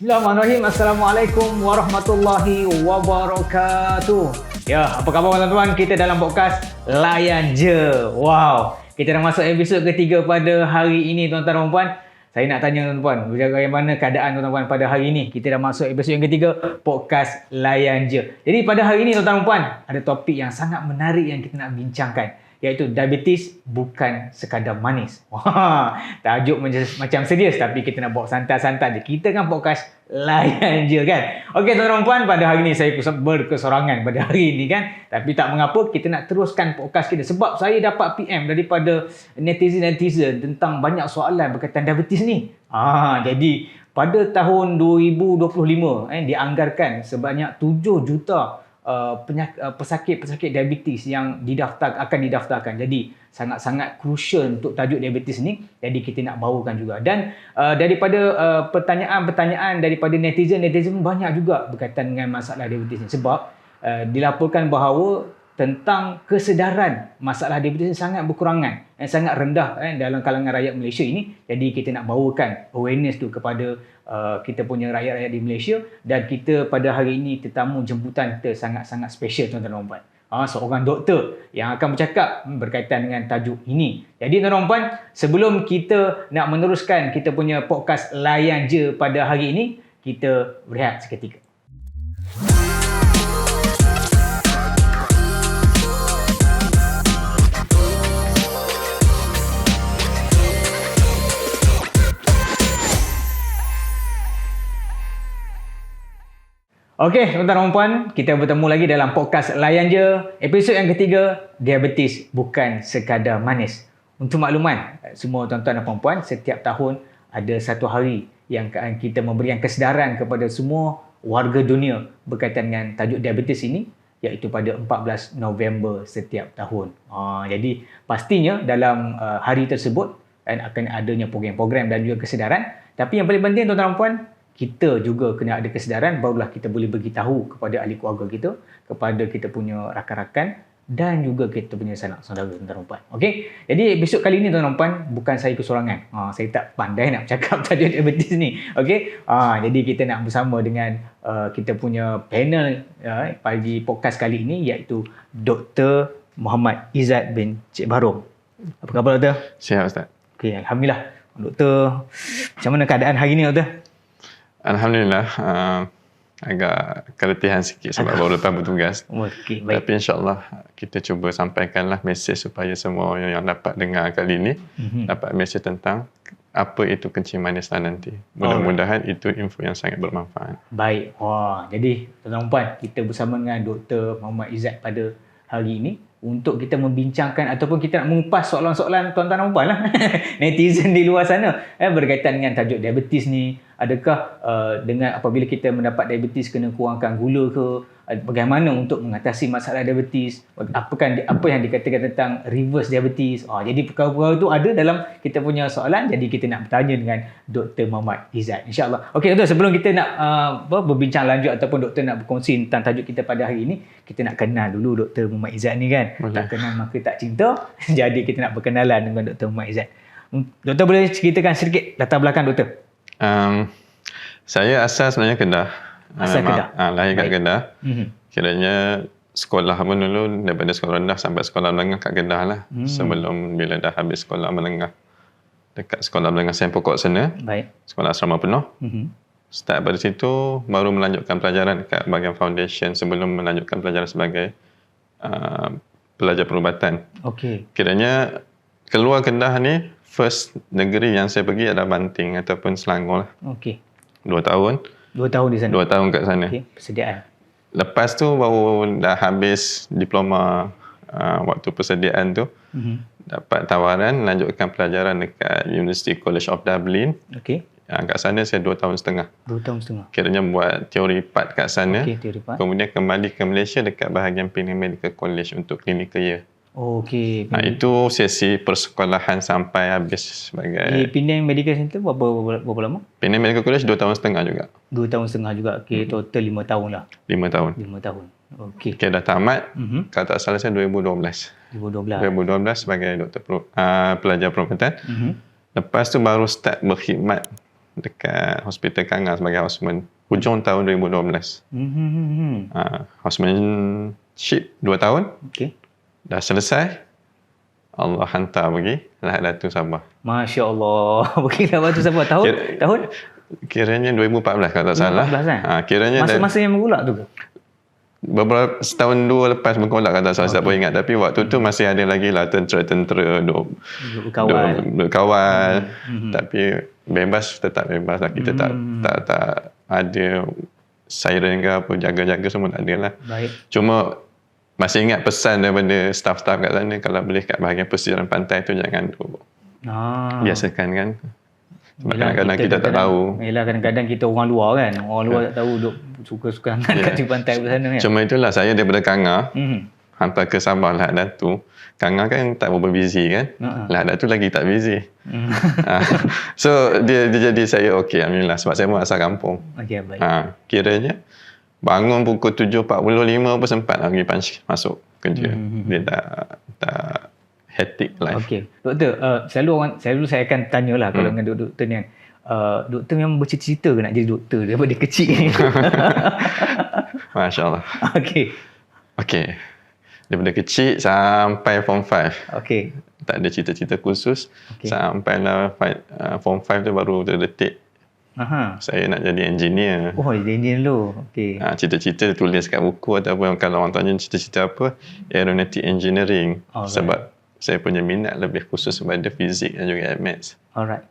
Bismillahirrahmanirrahim. Assalamualaikum warahmatullahi wabarakatuh. Ya, apa khabar tuan-tuan? Kita dalam podcast Layan Je. Wow, kita dah masuk episod ketiga pada hari ini tuan-tuan dan puan. Saya nak tanya tuan-tuan, bagaimana keadaan tuan-tuan pada hari ini? Kita dah masuk episod yang ketiga podcast Layan Je. Jadi pada hari ini tuan-tuan dan puan, ada topik yang sangat menarik yang kita nak bincangkan, iaitu diabetes bukan sekadar manis. Wah, tajuk macam serius tapi kita nak bawa santai-santai je. Kita kan podcast layan je kan. Okey tuan-tuan dan puan, pada hari ni saya berkesorangan pada hari ni kan. Tapi tak mengapa, kita nak teruskan podcast kita sebab saya dapat PM daripada netizen-netizen tentang banyak soalan berkaitan diabetes ni. Jadi pada tahun 2025 dianggarkan sebanyak 7 juta pesakit-pesakit diabetes yang akan didaftarkan. Jadi sangat-sangat crucial untuk tajuk diabetes ni. Jadi kita nak bawakan juga. Dan daripada pertanyaan-pertanyaan daripada netizen banyak juga berkaitan dengan masalah diabetes ni. Sebab dilaporkan bahawa tentang kesedaran masalah diabetes ni sangat berkurangan, sangat rendah dalam kalangan rakyat Malaysia ini. Jadi kita nak bawakan awareness tu kepada kita punya rakyat-rakyat di Malaysia. Dan kita pada hari ini tetamu jemputan kita sangat-sangat special tuan-tuan dan puan. Seorang doktor yang akan bercakap berkaitan dengan tajuk ini. Jadi tuan-tuan dan puan, sebelum kita nak meneruskan kita punya podcast Layan Je pada hari ini, kita berehat seketika. Okey, tuan-tuan dan puan, kita bertemu lagi dalam podcast Layan Je, episod yang ketiga, diabetes bukan sekadar manis. Untuk makluman, semua tuan-tuan dan puan-puan, setiap tahun ada satu hari yang kita memberikan kesedaran kepada semua warga dunia berkaitan dengan tajuk diabetes ini, iaitu pada 14 November setiap tahun. Jadi pastinya dalam hari tersebut akan adanya program-program dan juga kesedaran. Tapi yang paling penting tuan-tuan dan puan, kita juga kena ada kesedaran, barulah kita boleh beritahu kepada ahli keluarga kita, kepada kita punya rakan-rakan dan juga kita punya sanak saudara tuan-tuan dan puan. Okey. Jadi episod kali ini tuan-tuan dan puan, bukan saya kesorangan. Saya tak pandai nak cakap tajuk diabetes ni. Okey. Jadi kita nak bersama dengan kita punya panel pagi podcast kali ini, iaitu Dr. Muhammad Izzat bin Cik Baharom. Apa khabar doktor? Sihat Ustaz. Okey, alhamdulillah. Doktor, macam mana keadaan hari ni doktor? Alhamdulillah, agak keletihan sikit sebab baru lepas bertugas. Okey, baik. Tapi insyaAllah kita cuba sampaikanlah mesej supaya semua yang dapat dengar kali ini dapat mesej tentang apa itu kencing manis nanti. Mudah-mudahan itu info yang sangat bermanfaat. Baik. Jadi tuan-tuan dan puan, kita bersama dengan Dr. Muhammad Izzat pada hari ini untuk kita membincangkan ataupun kita nak mengupas soalan-soalan tuan-tuan dan puan lah netizen di luar sana berkaitan dengan tajuk diabetes ni. Adakah dengan apabila kita mendapat diabetes kena kurangkan gula ke? Bagaimana untuk mengatasi masalah diabetes? Apa yang dikatakan tentang reverse diabetes? Jadi perkara-perkara itu ada dalam kita punya soalan. Jadi kita nak bertanya dengan Dr. Muhammad Izzat, insya-Allah. Okey doktor, sebelum kita nak berbincang lanjut ataupun doktor nak berkongsi tentang tajuk kita pada hari ini, kita nak kenal dulu Dr. Muhammad Izzat ni kan. Boleh. Tak kenal maka tak cinta. Jadi kita nak berkenalan dengan Dr. Muhammad Izzat. Doktor boleh ceritakan sedikit latar belakang doktor? Saya asal sebenarnya Kedah. Kedah. Lahir kat Kedah. Kiranya sekolah pun dulu daripada sekolah rendah sampai sekolah menengah kat Kedah lah. Sebelum bila dah habis sekolah menengah dekat sekolah menengah Saint Pokok sana. Baik. Sekolah asrama penuh. Start pada situ, baru melanjutkan pelajaran kat bahagian foundation sebelum melanjutkan pelajaran sebagai pelajar perubatan. Okey. Kiranya keluar Kedah ni, first negeri yang saya pergi adalah Banting ataupun Selangor lah. Okey. 2 tahun. 2 tahun di sana? 2 tahun kat sana. Okey, persediaan. Lepas tu baru dah habis diploma waktu persediaan tu. Dapat tawaran lanjutkan pelajaran dekat University College of Dublin. Okey. Kat sana saya 2 tahun setengah. 2 tahun setengah. Kiranya buat teori part kat sana. Okey, teori part. Kemudian kembali ke Malaysia dekat bahagian Penang Medical College untuk clinical year. Okey. Itu sesi persekolahan sampai habis sebagai... Di Penang Medical Center berapa lama? Penang Medical College 2 tahun setengah juga. 2 tahun setengah juga. Okey, total 5 tahun lah. 5 tahun. 5 tahun. Okey. Dah tamat. Kalau tak salah saya 2012. 2012 sebagai doktor pelajar perubatan. Lepas tu baru start berkhidmat dekat Hospital Kangar sebagai houseman hujung tahun 2012. Housemanship 2 tahun. Okey. Dah selesai, Allah hantar pergi Lahad Datu Sabah. Masya Allah. Pergilah Batu Sabah. Tahun? Kiranya 2014 kalau tak salah. 2014 kan? Kiranya Masa-masa yang menggulak tu ke? beberapa setahun dua lepas berkolak kalau tak salah, tak boleh ingat, tapi waktu tu masih ada lagi lah tentera duk berkawal. Tapi tetap bebas lah, kita tak ada siren ke apa, jaga-jaga semua tak ada lah. Baik. Cuma masih ingat pesan daripada staff-staff kat sana, kalau boleh kat bahagian pesisir pantai tu jangan biasakan kan. Sebab kadang-kadang kita tak tahu. Yelah, kadang-kadang kita orang luar kan. Orang luar tak tahu duk suka-suka kat tepi pantai di sana kan. Cuma itulah, saya daripada Kangar hantar ke Sabah Lahad Datu. Kangar kan tak berapa busy kan. Lahad Datu lagi tak busy. So dia jadi saya okey, alhamdulillah, sebab saya pun asal kampung. Okey, baik. Kiranya bangun pukul 7.45 pun sempat lagi masuk kerja. Dia tak hectic life. Okey. Doktor, selalu saya akan tanyalah kalau dengan doktor ni kan. Doktor memang bercita-cita ke nak jadi doktor daripada kecil? Masya Allah. Okey. Daripada kecil sampai Form 5. Okey. Tak ada cita-cita khusus. Sampailah Form 5 tu baru terdetik. Saya nak jadi engineer. Oh, jadi engineer dulu. Okey. Cita-cita tulis kat buku, ataupun kalau orang tanya cita-cita apa, aeronautic engineering. Sebab saya punya minat lebih khusus kepada fizik dan juga maths. Alright.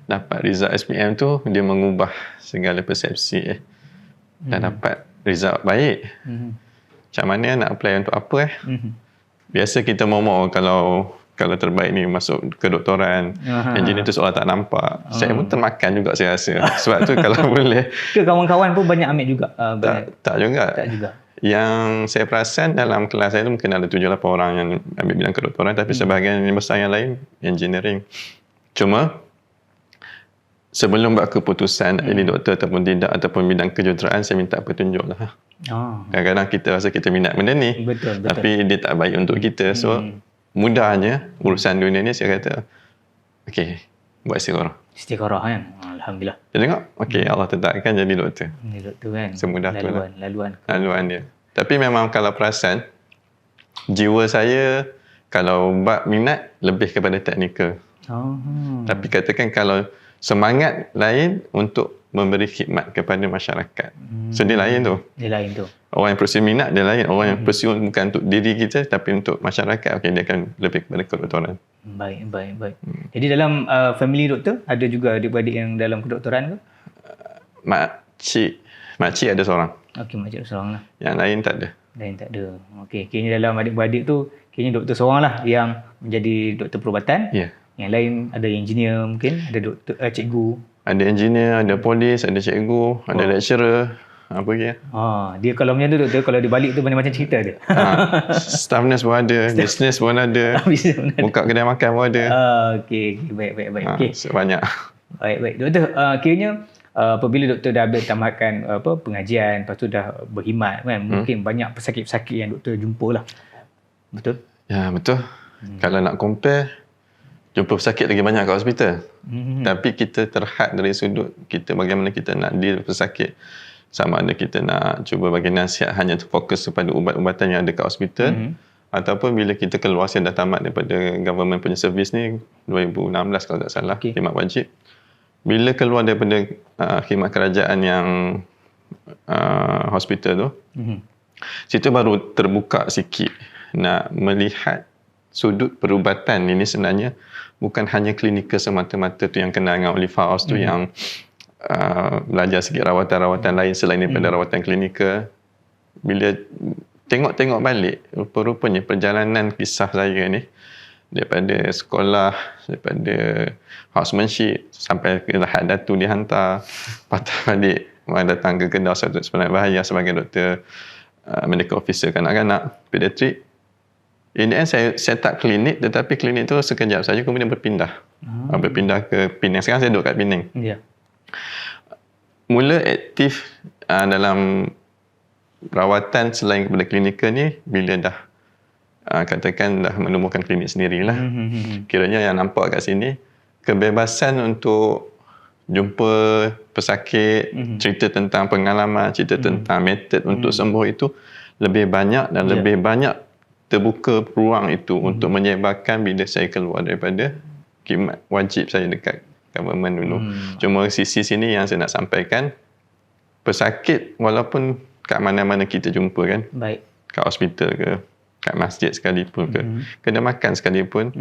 Dapat result SPM tu, dia mengubah segala persepsi. Dan dapat result baik. Macam mana nak apply untuk apa Biasa kita mau kalau terbaik ni masuk kedoktoran, engineer tu seolah tak nampak. Saya pun termakan juga, saya rasa. Sebab tu kalau boleh. Ke kawan-kawan pun banyak ambil juga? Tak juga. Tak juga. Yang saya perasan dalam kelas saya tu mungkin ada 7-8 orang yang ambil bidang kedoktoran, tapi sebahagian besar yang lain engineering. Cuma sebelum buat keputusan nak jadi doktor ataupun tidak, ataupun bidang kejuruteraan, saya minta petunjuk lah. Kadang-kadang kita rasa kita minat benda ni, betul. Tapi dia tak baik untuk kita. So mudahnya urusan dunia ni, saya kata okey, buat istikharah kan. Alhamdulillah. Dia tengok, okey, Allah tetapkan jadi doktor. Ini doktor kan. Semudah tu lah. Laluan dia. Tapi memang kalau perasan, jiwa saya kalau bab minat lebih kepada teknikal. Tapi katakan kalau semangat lain untuk memberi khidmat kepada masyarakat. So dia lain tu. Orang yang pursue minat dia lain. Orang yang pursue bukan untuk diri kita tapi untuk masyarakat, okey, dia akan lebih kepada kedoktoran. Baik. Jadi dalam family doktor ada juga adik-beradik yang dalam kedoktoran ke? Makcik ada seorang. Okey, makcik ada seorang lah. Yang lain tak ada. Okey, kini dalam adik-beradik tu kini doktor seorang lah yang menjadi doktor perubatan. Yang lain ada engineer, mungkin ada doktor, cikgu. Ada engineer, ada polis, ada cikgu, ada lecturer. Apa lagi? Dia kalau macam tu doktor, kalau dia balik tu macam-macam cerita dia. Staff nurse pun ada, business pun ada. Buka kedai makan pun ada. Okey, baik. Okey. Banyak. Baik. Doktor, kiranya apabila doktor dah habis tamatkan pengajian, lepas tu dah berkhidmat kan, mungkin banyak pesakit-pesakit yang doktor jumpa lah. Betul? Ya, betul. Kalau nak compare, jumpa pesakit lagi banyak kat hospital. Tapi kita terhad dari sudut kita bagaimana kita nak deal pesakit. Sama ada kita nak cuba bagi nasihat hanya fokus kepada ubat-ubatan yang ada kat hospital, ataupun bila kita keluar, saya dah tamat daripada government punya servis ni 2016 kalau tak salah, khidmat wajib. Bila keluar daripada khidmat kerajaan yang hospital tu, situ baru terbuka sikit nak melihat sudut perubatan ini sebenarnya bukan hanya klinikal semata-mata tu yang kena dengan Olive House tu, yang belajar sikit rawatan-rawatan lain selain daripada rawatan klinikal. Bila tengok-tengok balik, rupa-rupanya perjalanan kisah saya ni daripada sekolah, daripada housemanship sampai ke Lahad Datu dihantar, patah balik datang ke Kedah Satu Sebenarnya Bahaya sebagai doktor medical officer kanak-kanak pediatrik. In the end saya set up klinik, tetapi klinik tu sekejap saja kemudian berpindah. Berpindah ke Penang. Sekarang saya duduk kat Penang. Mula aktif dalam rawatan selain kepada klinikal ni bila dah katakan dah menemukan klinik sendirilah. Kiranya yang nampak kat sini, kebebasan untuk jumpa pesakit, cerita tentang pengalaman, cerita tentang metod untuk sembuh itu lebih banyak dan lebih banyak terbuka peluang itu untuk menyebarkan bila saya keluar daripada khidmat wajib saya dekat government dulu. Cuma sisi sini yang saya nak sampaikan, pesakit walaupun kat mana-mana kita jumpa kan, Baik. kat hospital ke, kat masjid sekalipun ke, kedai makan sekalipun,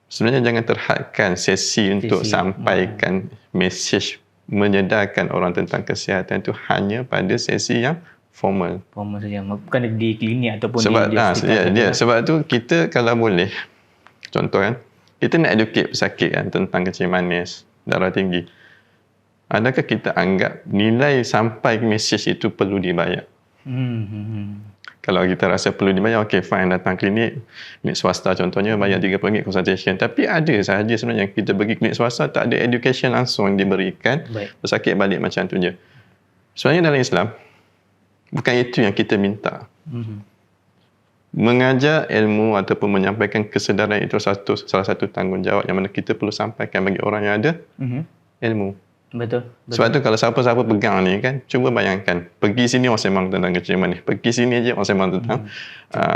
sebenarnya jangan terhadkan sesi untuk sampaikan mesej menyedarkan orang tentang kesihatan itu hanya pada sesi yang formal. Formal saja, bukan di klinik ataupun Sebab di hospital. sebab tu kita kalau boleh, contoh kan, kita nak educate pesakit kan tentang kencing manis, darah tinggi. Adakah kita anggap nilai sampai mesej itu perlu dibayar? Kalau kita rasa perlu dibayar, okey fine, datang klinik swasta contohnya, bayar RM30 consultation. Tapi ada sahaja sebenarnya kita pergi klinik swasta tak ada education langsung yang diberikan. Pesakit balik macam tu je. Sebenarnya dalam Islam, bukan itu yang kita minta. Mengajar ilmu ataupun menyampaikan kesedaran itu salah satu tanggungjawab yang mana kita perlu sampaikan bagi orang yang ada ilmu. Betul. Sebab tu kalau siapa-siapa pegang ni kan, cuba bayangkan, pergi sini orang sembang tentang kencing manis, pergi sini je orang sembang tentang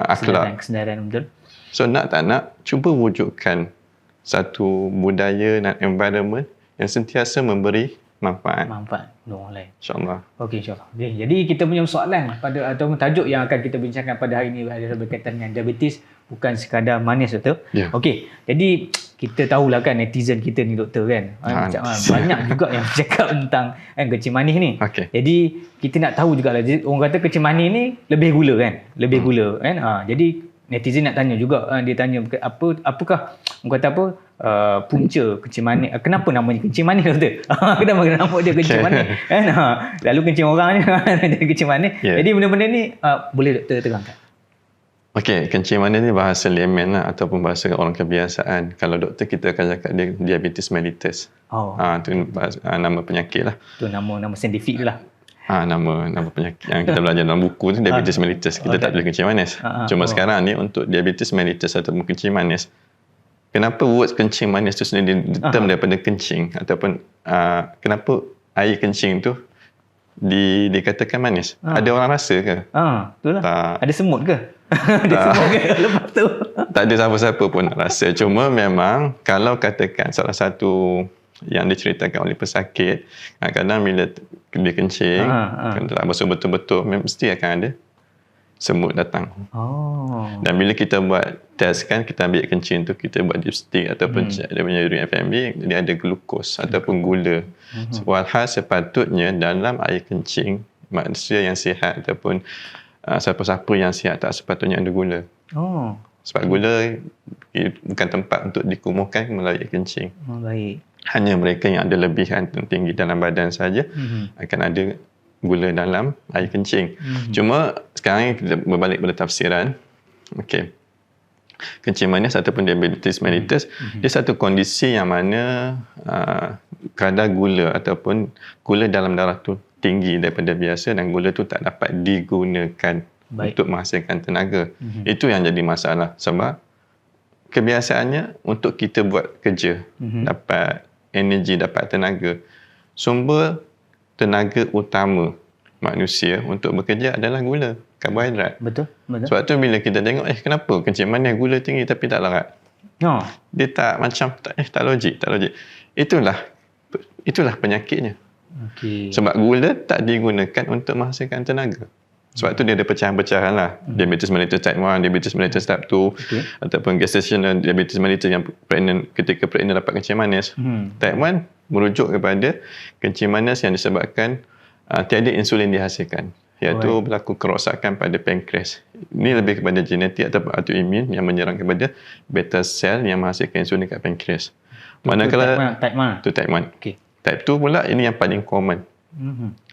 akhlak. Kesedaran, betul. So nak tak nak, cuba wujudkan satu budaya dan environment yang sentiasa memberi manfaat. Manfaat untuk orang lain. InsyaAllah. Okey, insyaAllah. Okay. Jadi kita punya soalan pada atau tajuk yang akan kita bincangkan pada hari ini adalah berkaitan dengan diabetes, bukan sekadar manis, betul? Ya. Okey. Jadi kita tahulah kan netizen kita ni doktor kan. Banyak juga yang cakap tentang kencing manis ni. Okey. Jadi kita nak tahu jugalah, orang kata kencing manis ni lebih gula kan? Lebih gula kan? Jadi netizen nak tanya juga, dia tanya apakah orang kata apa punca kencing manis, kenapa namanya kencing manis doktor? Kenapa nama dia kencing manis kan? Lalu kencing orang je kencing manis. Jadi benda-benda ni boleh doktor terangkan? Okey, kencing manis ni bahasa layman lah, ataupun bahasa orang kebiasaan. Kalau doktor kita akan cakap dia diabetes mellitus. Tu nama penyakit lah. Tu nama saintifik tu lah. Nama penyakit yang kita belajar dalam buku tu diabetes mellitus. Kita tak tulis kencing manis. Cuma sekarang ni untuk diabetes mellitus ataupun kencing manis, kenapa word kencing manis tu sendiri term daripada kencing, ataupun kenapa air kencing tu dikatakan manis? Ada orang rasa ke? Betul lah. Tak. Ada semut ke? Ada semut ke lepas tu? Tak ada siapa-siapa pun nak rasa. Cuma memang kalau katakan salah satu yang diceritakan oleh pesakit, kadang-kadang bila dia kencing, tak basuh betul-betul, mesti akan ada semut datang. Dan bila kita buat test kan, kita ambil kencing tu, kita buat dipstick ataupun dia punya urine FMB, dia ada glukos ataupun gula. Walhal sepatutnya dalam air kencing, manusia yang sihat ataupun siapa-siapa yang sihat tak sepatutnya ada gula. Sebab gula bukan tempat untuk dikumuhkan melalui air kencing. Baik. Hanya mereka yang ada lebihan tinggi dalam badan saja akan ada gula dalam air kencing. Cuma sekarang kita berbalik pada tafsiran. Okey. Kencing manis ataupun diabetes mellitus, dia satu kondisi yang mana kadar gula ataupun gula dalam darah tu tinggi daripada biasa dan gula tu tak dapat digunakan untuk menghasilkan tenaga. Itu yang jadi masalah, sebab kebiasaannya untuk kita buat kerja, dapat energi, dapat tenaga, sumber tenaga utama manusia untuk bekerja adalah gula, karbohidrat. Betul. Sebab tu bila kita tengok, kenapa kencing manis gula tinggi tapi tak larat? Dia tak macam, tak logik. Itulah penyakitnya. Sebab gula tak digunakan untuk menghasilkan tenaga. Sebab tu dia ada pecahan-pecahan lah. Diabetes mellitus type 1, diabetes mellitus type 2, ataupun gestational diabetes mellitus yang ketika pregnant dapat kencing manis. Type 1 merujuk kepada kencing manis yang disebabkan tiada insulin dihasilkan, iaitu berlaku kerosakan pada pankreas. Ini lebih kepada genetik ataupun autoimun yang menyerang kepada beta cell yang menghasilkan insulin kat pankreas. Manakala type 1. Tu type 1. Type 2 pula, ini yang paling common.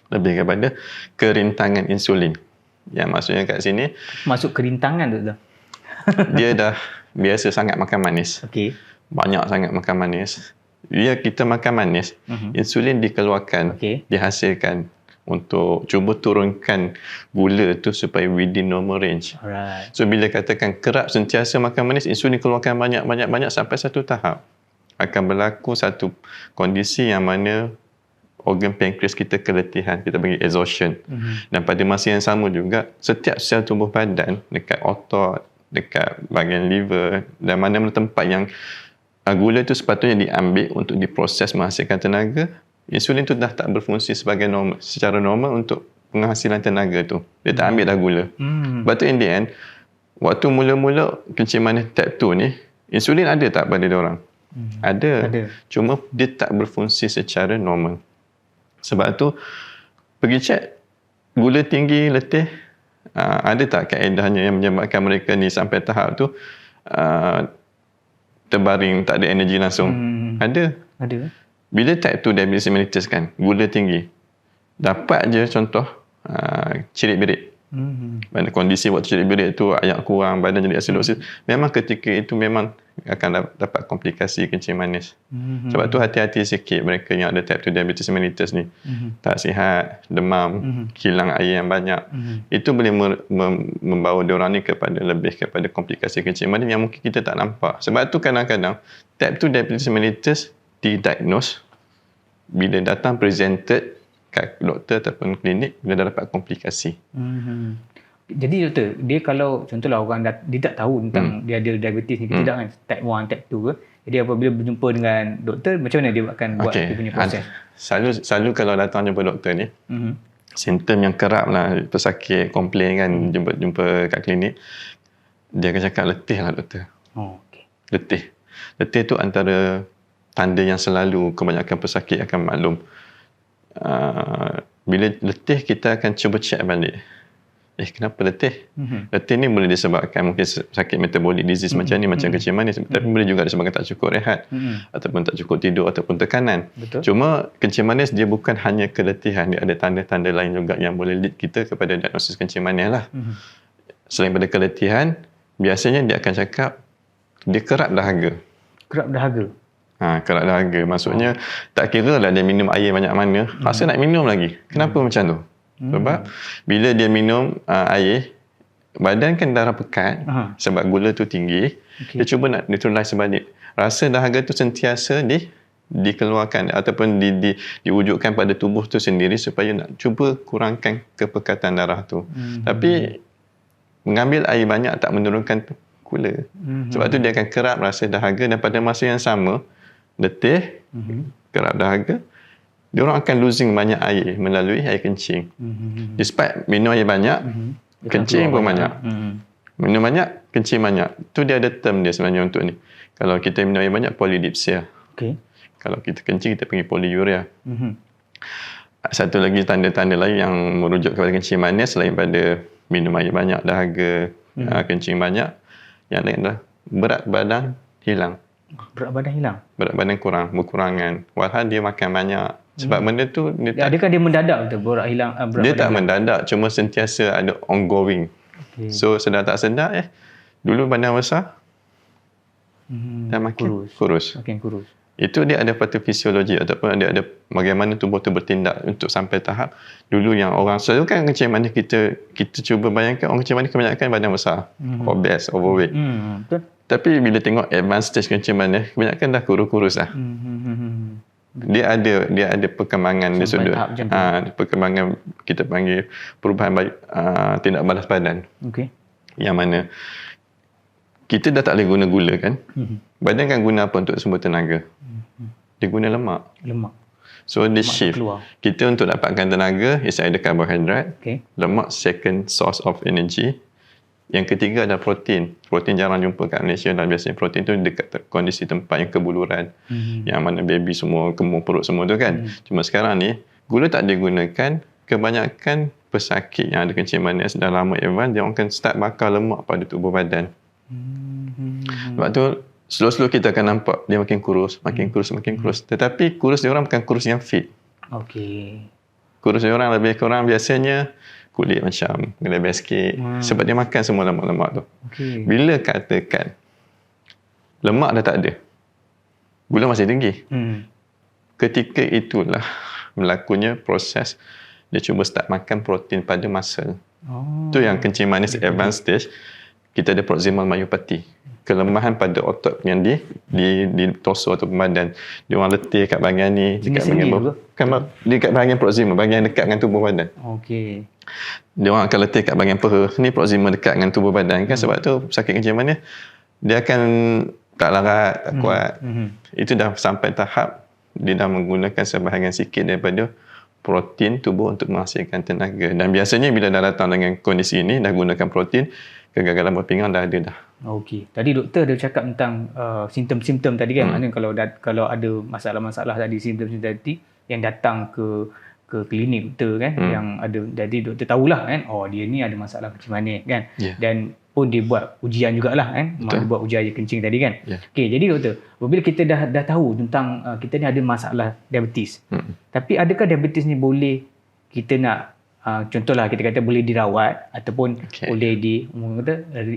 Lebih kepada kerintangan insulin. Yang maksudnya kat sini, masuk kerintangan tu. dia dah biasa sangat makan manis. Banyak sangat makan manis. Bila kita makan manis, insulin dikeluarkan, dihasilkan untuk cuba turunkan gula tu supaya within normal range. So bila katakan kerap sentiasa makan manis, insulin keluarkan banyak sampai satu tahap akan berlaku satu kondisi yang mana organ pankreas kita keletihan, kita panggil exhaustion. Dan pada masa yang sama juga, setiap sel tubuh badan dekat otot, dekat bahagian liver dan mana-mana tempat yang gula itu sepatutnya diambil untuk diproses menghasilkan tenaga, insulin tu dah tak berfungsi secara normal untuk penghasilan tenaga tu. Dia tak ambil dah gula. Lepas tu in the end, waktu mula-mula kencing manis type 2 ni, insulin ada tak pada diorang? Ada. Cuma dia tak berfungsi secara normal. Sebab tu pergi cek gula tinggi, letih, ada tak kaedahnya yang menyebabkan mereka ni sampai tahap tu terbaring, tak ada energi langsung? Ada. Bila type 2 diabetes mellitus kan, gula tinggi, dapat je contoh cirit-birit. Pada kondisi waktu cirit-birit tu ayak kurang, badan jadi acidosis, memang ketika itu memang akan dapat komplikasi kencing manis. Sebab tu hati-hati sikit mereka yang ada type 2 diabetes mellitus ni. Tak sihat, demam, hilang air yang banyak. Itu boleh membawa diorang ni lebih kepada komplikasi kencing manis yang mungkin kita tak nampak. Sebab tu kadang-kadang type 2 diabetes mellitus didiagnose bila datang presented kat doktor ataupun klinik, bila dah dapat komplikasi. Jadi doktor, dia kalau contohlah orang dia tak tahu tentang dia ada diabetes ni, tidak kan, type 1, type 2 ke. Jadi apabila berjumpa dengan doktor, macam mana dia akan buat dia punya proses? Selalu kalau datang jumpa doktor ni, simptom yang kerap lah pesakit komplain kan, jumpa kat klinik, dia akan cakap letih lah doktor. Letih tu antara tanda yang selalu kebanyakan pesakit akan maklum. Bila letih, kita akan cuba check balik. Kenapa letih? Letih ni boleh disebabkan mungkin sakit metabolic disease macam ni, macam kencing manis, tapi boleh juga disebabkan tak cukup rehat, ataupun tak cukup tidur, ataupun tekanan. Cuma kencing manis dia bukan hanya keletihan, dia ada tanda-tanda lain juga yang boleh lead kita kepada diagnosis kencing manis lah. Selain pada keletihan, biasanya dia akan cakap dia kerap dahaga. Kerap dahaga. Maksudnya tak kira lah dia minum air banyak mana, rasa nak minum lagi. Kenapa macam tu? Sebab bila dia minum air, badan kan darah pekat, sebab gula tu tinggi, dia cuba nak neutralize balik. Rasa dahaga tu sentiasa dikeluarkan ataupun diwujudkan pada tubuh tu sendiri supaya nak cuba kurangkan kepekatan darah tu. Tapi mengambil air banyak tak menurunkan gula. Sebab tu dia akan kerap rasa dahaga, dan pada masa yang sama letih, kerap dahaga, dia orang akan losing banyak air melalui air kencing. Despite minum air banyak, kencing pun banyak. Minum banyak, kencing banyak. Tu dia ada term dia sebenarnya untuk ni. Kalau kita minum air banyak, polydipsia. Kalau kita kencing, kita panggil polyuria. Satu lagi tanda-tanda lain yang merujuk kepada kencing manis selain pada minum air banyak, dahaga, kencing banyak, yang lain adalah berat badan hilang. Berat badan berkurangan. Walhal dia makan banyak. Sebab benda tu adakah dia mendadak tu berat hilang? Dia tak mendadak, cuma sentiasa ada ongoing. So sedar tak sedar dulu badan besar dan makin kurus. Itu dia ada patofisiologi ataupun ada bagaimana tubuh tu bertindak untuk sampai tahap dulu yang orang selalu kan kencing manis, kita cuba bayangkan orang kencing manis kebanyakan badan besar, obese, overweight. Tapi bila tengok advanced stage kencing manis, kebanyakan dah kurus-kurus lah. Dia ada perkembangan di sudut perkembangan kita panggil perubahan tindak balas badan. Yang mana kita dah tak boleh guna gula kan. Badan kan guna apa untuk sumber tenaga? Dia guna lemak. So dia shift. Kita untuk dapatkan tenaga, is either karbohidrat, lemak second source of energy. Yang ketiga adalah protein. Protein jarang jumpa kat Malaysia, dan biasanya protein tu dekat kondisi tempat yang kebuluran, yang mana baby semua gemuk perut semua tu kan. Cuma sekarang ni gula tak digunakan. Kebanyakan pesakit yang ada kencing manis dah lama advance, dia akan start bakar lemak pada tubuh badan. Sebab tu slow-slow kita akan nampak dia makin kurus. Tetapi kurus dia orang bukan kurus yang fit. Kurus dia orang lebih kurang biasanya kulit macam lebih sikit, sebab dia makan semua lemak-lemak tu. Bila katakan lemak dah tak ada, gula masih tinggi, ketika itulah berlakunya proses dia cuba start makan protein pada muscle. Tu yang kencing manis advanced stage, kita ada proximal myopathy. kelemahan pada otot yang di torso atau badan. Dia orang letih kat bahagian ni, dekat dekat bahagian proximal, bahagian dekat dengan tubuh badan. Okey. Dia orang akan letih kat bahagian peha ni, proximal dekat dengan tubuh badan kan. Sebab tu sakit kencing manis dia akan tak larat, tak kuat. Itu dah sampai tahap dia dah menggunakan sebahagian sikit daripada protein tubuh untuk menghasilkan tenaga. Dan biasanya bila dah datang dengan kondisi ini, dah gunakan protein, kegagalan berpinggang dah ada dah. Okey. Tadi doktor dia cakap tentang simptom-simptom tadi kan. Maknanya kalau ada masalah-masalah tadi, simptom-simptom tadi yang datang ke klinik doktor kan, yang ada, jadi doktor tahulah kan, dia ni ada masalah kencing manis kan. Dan pun dia buat ujian jugalah kan. Dia buat ujian air kencing tadi kan. Okey, jadi doktor, apabila kita dah tahu tentang kita ni ada masalah diabetes. Tapi adakah diabetes ni boleh kita nak contohlah kita kata boleh dirawat ataupun boleh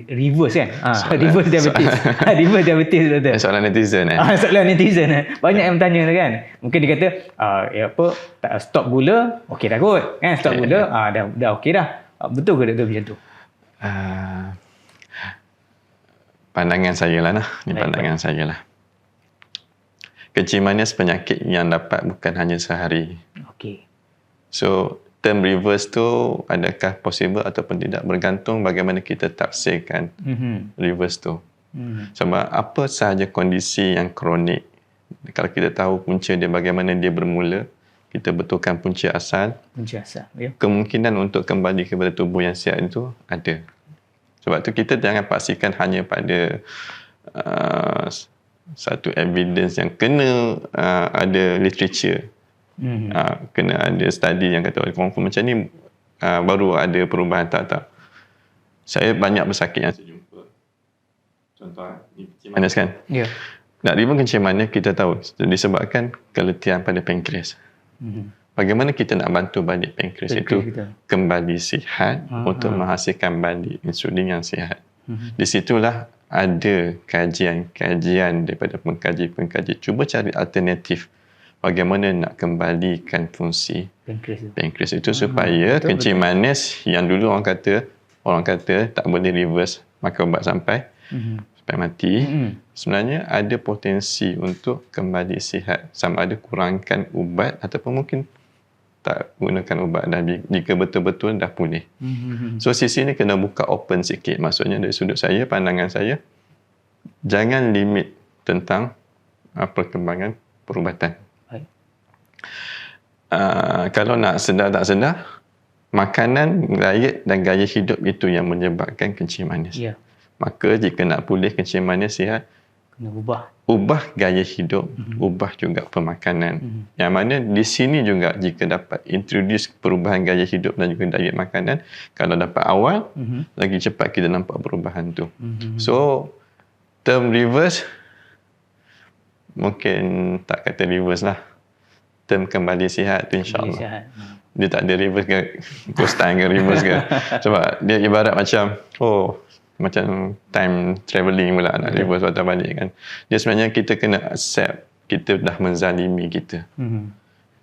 reverse kan? Reverse diabetes. Reverse diabetes doktor. Soalan netizen soalan netizen banyak yang bertanya kan. Mungkin dia kata tak stop gula, okey dah kot kan, stop gula dah okey dah. Betul ke doktor macam tu? Pandangan saya lah ni pandangan saya lah. Kencing manis penyakit yang dapat bukan hanya sehari. Okey. So term reverse tu adakah possible ataupun tidak, bergantung bagaimana kita tafsirkan reverse tu. Sebab apa sahaja kondisi yang kronik, kalau kita tahu punca dia, bagaimana dia bermula, kita betulkan punca asal, kemungkinan untuk kembali kepada tubuh yang sihat itu ada. Sebab tu kita jangan pastikan hanya pada satu evidence yang kena ada literature. Kena ada study yang kata confirm macam ni baru ada perubahan. Tak. Saya banyak pesakit yang saya jumpa, contoh kencing manis kan. Nak reverse kencing manis, kita tahu disebabkan keletihan pada pankreas. Bagaimana kita nak bantu balik pankreas itu kembali sihat untuk menghasilkan balik insulin yang sihat. Di situlah ada kajian daripada pengkaji cuba cari alternatif bagaimana nak kembalikan fungsi pankreas itu supaya kencing manis yang dulu orang kata tak boleh reverse makan ubat sampai mati, sebenarnya ada potensi untuk kembali sihat, sama ada kurangkan ubat ataupun mungkin tak gunakan ubat dan jika betul-betul dah pulih. So sisi ni kena buka open sikit. Maksudnya dari sudut saya, pandangan saya, jangan limit tentang perkembangan perubatan. Kalau nak sedar tak sedar, makanan, diet dan gaya hidup itu yang menyebabkan kencing manis. Maka jika nak pulih kencing manis sihat, kena ubah gaya hidup, ubah juga pemakanan. Yang mana di sini juga jika dapat introduce perubahan gaya hidup dan juga diet makanan, kalau dapat awal, lagi cepat kita nampak perubahan tu. So term reverse mungkin tak kata reverse lah, term kembali sihat tu insyaAllah. Dia tak ada reverse ke ghost time ke reverse ke. Sebab dia ibarat macam macam time travelling pula nak reverse patah balik kan. Dia sebenarnya kita kena accept kita dah menzalimi kita.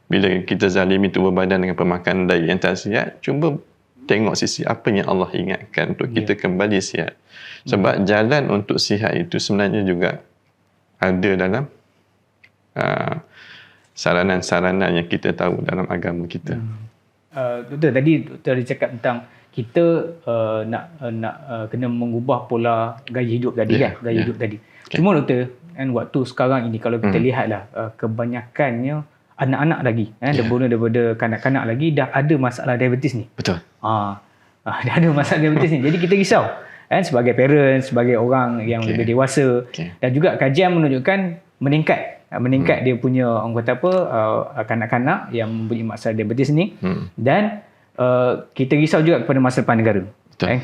Bila kita zalimi tubuh badan dengan pemakanan diet yang tak sihat, cuba tengok sisi apa yang Allah ingatkan untuk kita kembali sihat. Sebab jalan untuk sihat itu sebenarnya juga ada dalam saranan-saranan yang kita tahu dalam agama kita. Doktor, tadi doktor cakap tentang kita nak kena mengubah pola gaya hidup tadi kan, gaya hidup tadi. Cuma doktor, kan waktu sekarang ini kalau kita lihatlah kebanyakannya anak-anak lagi daripada kanak-kanak lagi dah ada masalah diabetes ni. Betul. Dah ada masalah diabetes ni. Jadi kita risau kan sebagai parents, sebagai orang yang lebih dewasa, dan juga kajian menunjukkan meningkat dia punya orang kata kanak-kanak yang mempunyai masalah diabetes ni, dan kita risau juga kepada masa depan negara.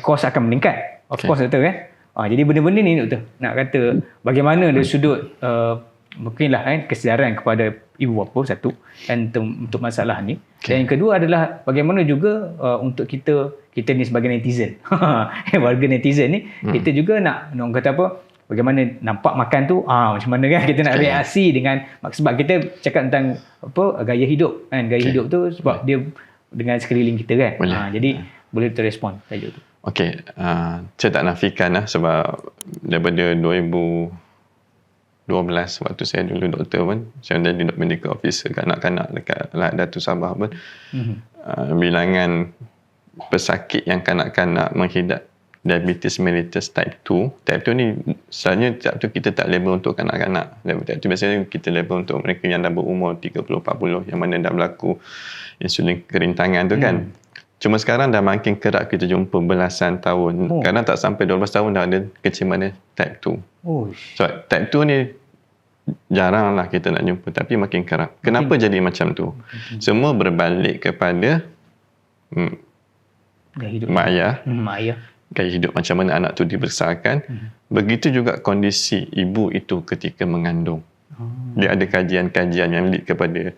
Kos akan meningkat. Of course doktor kan. Jadi benda-benda ni doktor nak kata bagaimana dari sudut mungkinlah kesedaran kepada ibu bapa satu, dan untuk masalah ni. Dan yang kedua adalah bagaimana juga untuk kita ni sebagai netizen. Warga netizen ni kita juga nak orang kata bagaimana nampak makan tu macam mana kan kita nak reaksi dengan, sebab kita cakap tentang gaya hidup kan. Gaya hidup tu sebab dia dengan sekeliling kita kan. Jadi boleh terrespon saja tu. Okey, saya tak nafikan lah sebab daripada 2012 waktu saya dulu doktor pun, saya jadi medical officer kanak-kanak dekat Datu Sabah pun, bilangan pesakit yang kanak-kanak menghidap diabetes mellitus type 2. Type 2 ni sebenarnya type 2 kita tak label untuk kanak-kanak. Type 2 biasanya kita label untuk mereka yang dah berumur 30-40 yang mana dah berlaku insulin kerintangan tu kan. Cuma sekarang dah makin kerap kita jumpa belasan tahun. Kadang tak sampai 12 tahun dah ada kencing type 2. So type 2 ni jarang lah kita nak jumpa, tapi makin kerap. Kenapa jadi macam tu? Semua berbalik kepada mak ayah. Gaya hidup macam mana anak tu dibesarkan. Begitu juga kondisi ibu itu ketika mengandung. Dia ada kajian-kajian yang lead kepada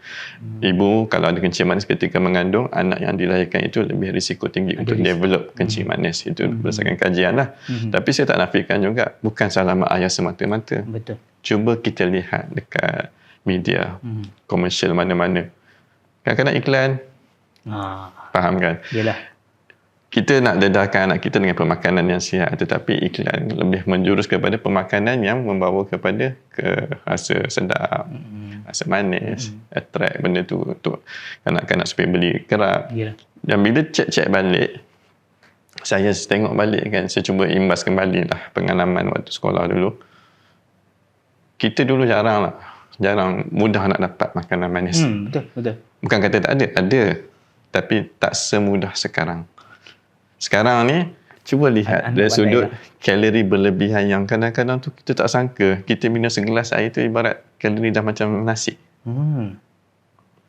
ibu kalau ada kencing manis ketika mengandung, anak yang dilahirkan itu lebih risiko tinggi untuk develop kencing manis. Itu berdasarkan kajian lah. Tapi saya tak nafikan juga, bukan salah mak ayah semata-mata. Betul. Cuba kita lihat dekat media komersial mana-mana. Kadang-kadang iklan, faham kan? Yelah. Kita nak dedahkan anak kita dengan pemakanan yang sihat, tetapi iklan lebih menjurus kepada pemakanan yang membawa kepada rasa sedap, rasa manis, attract benda tu untuk kanak-kanak supaya beli kerap. Dan bila cek-cek balik, saya tengok balik kan, saya cuba imbas kembali lah pengalaman waktu sekolah dulu. Kita dulu jarang mudah nak dapat makanan manis. Betul. Bukan kata tak ada, tapi tak semudah sekarang. Sekarang ni, cuba lihat dari sudut kalori berlebihan yang kadang-kadang tu kita tak sangka. Kita minum segelas air tu ibarat kalori dah macam nasi.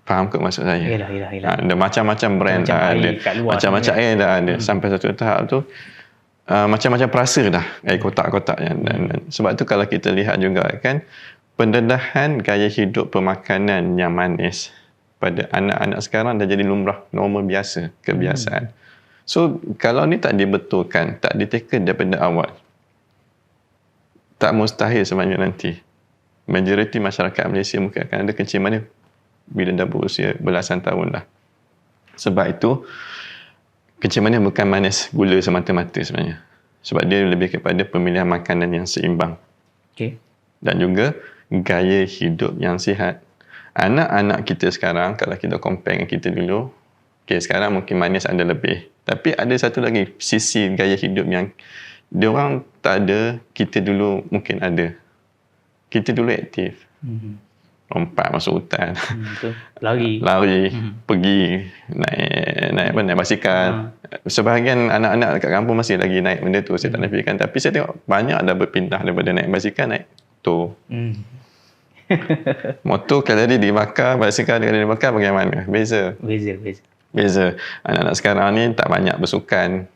Faham ke maksud saya? Yelah. Ada macam-macam brand dah ada. Macam-macam air dah ada. Sampai satu tahap tu, macam-macam perasa dah air kotak-kotak. Dan sebab tu kalau kita lihat juga kan, pendedahan gaya hidup pemakanan yang manis pada anak-anak sekarang dah jadi lumrah, normal biasa, kebiasaan. So, kalau ni tak dibetulkan, tak ditaken daripada awal, tak mustahil sebenarnya nanti majoriti masyarakat Malaysia mungkin akan ada kencing manis bila dah berusia belasan tahun dah. Sebab itu, kencing manis bukan manis gula semata-mata sebenarnya. Sebab dia lebih kepada pemilihan makanan yang seimbang. Dan juga gaya hidup yang sihat. Anak-anak kita sekarang, kalau kita compare dengan kita dulu, sekarang mungkin manis ada lebih. Tapi ada satu lagi sisi gaya hidup yang diorang tak ada, kita dulu mungkin ada. Kita dulu aktif. Lompat masuk hutan. Lari. Pergi naik basikal. Sebahagian anak-anak dekat kampung masih lagi naik benda tu, saya tak nafikan. Tapi saya tengok banyak dah berpindah daripada naik basikal naik motor. Motor kalori dibakar, basikal kalori dibakar bagaimana? Beza. Anak-anak sekarang ni tak banyak bersukan.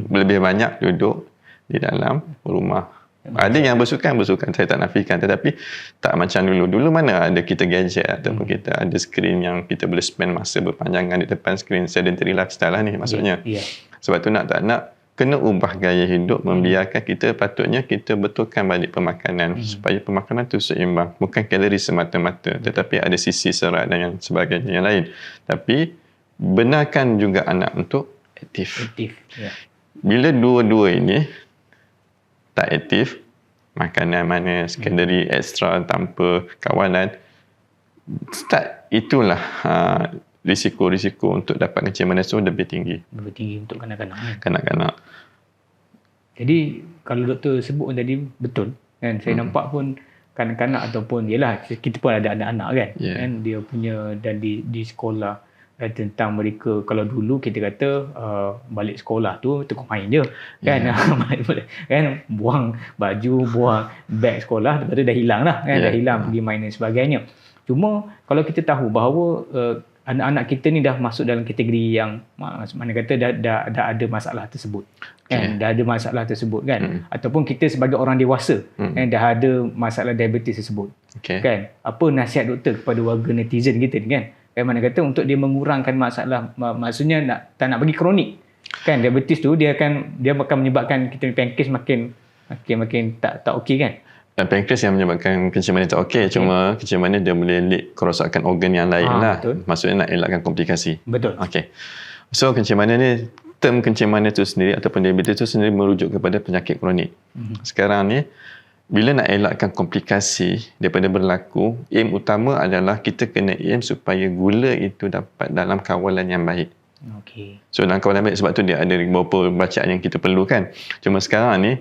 Lebih banyak duduk di dalam rumah. Ada yang bersukan, saya tak nafikan. Tetapi tak macam dulu. Dulu mana ada kita gadget ataupun kita ada skrin yang kita boleh spend masa berpanjangan di depan skrin. Sedentary lifestyle lah ni maksudnya. Sebab tu nak tak nak, kena ubah gaya hidup, membiarkan kita, patutnya kita betulkan balik pemakanan supaya pemakanan tu seimbang. Bukan kalori semata-mata, tetapi ada sisi serat dan yang sebagainya yang lain. Tapi benarkan juga anak untuk aktif. Bila dua-dua ini tak aktif, makanan manis, kalori ekstra tanpa kawalan, start itulah risiko-risiko untuk dapat kencing manis tu lebih tinggi. Lebih tinggi untuk kanak-kanak. Kanak-kanak. Jadi kalau doktor sebut tadi betul kan, saya nampak pun kanak-kanak ataupun yelah kita pun ada anak-anak kan, dia punya dan di sekolah tentang mereka. Kalau dulu kita kata balik sekolah tu tekuk main je kan, kan buang baju, buang beg sekolah, lepas tu dah hilang dah kan, dah hilang pergi main dan sebagainya. Cuma kalau kita tahu bahawa anak-anak kita ni dah masuk dalam kategori yang mana kata dah ada masalah tersebut kan, dah ada masalah tersebut kan, ataupun kita sebagai orang dewasa kan dah ada masalah diabetes tersebut kan, apa nasihat doktor kepada warga netizen kita ni kan, mana kata untuk dia mengurangkan masalah, maksudnya tak nak bagi kronik kan, diabetes tu dia akan menyebabkan kita pankreas makin tak okey kan. Pankreas yang menyebabkan kencing manis tak okey, cuma kencing manis dia boleh lead kerosakan organ yang lain lah. Betul. Maksudnya nak elakkan komplikasi. Betul. Okey. So kencing manis ni term kencing manis itu sendiri ataupun diabetes itu sendiri merujuk kepada penyakit kronik. Sekarang ni, bila nak elakkan komplikasi daripada berlaku, aim utama adalah kita kena aim supaya gula itu dapat dalam kawalan yang baik. Okey. So dalam kawalan baik, sebab tu dia ada beberapa bacaan yang kita perlukan. Cuma sekarang ni,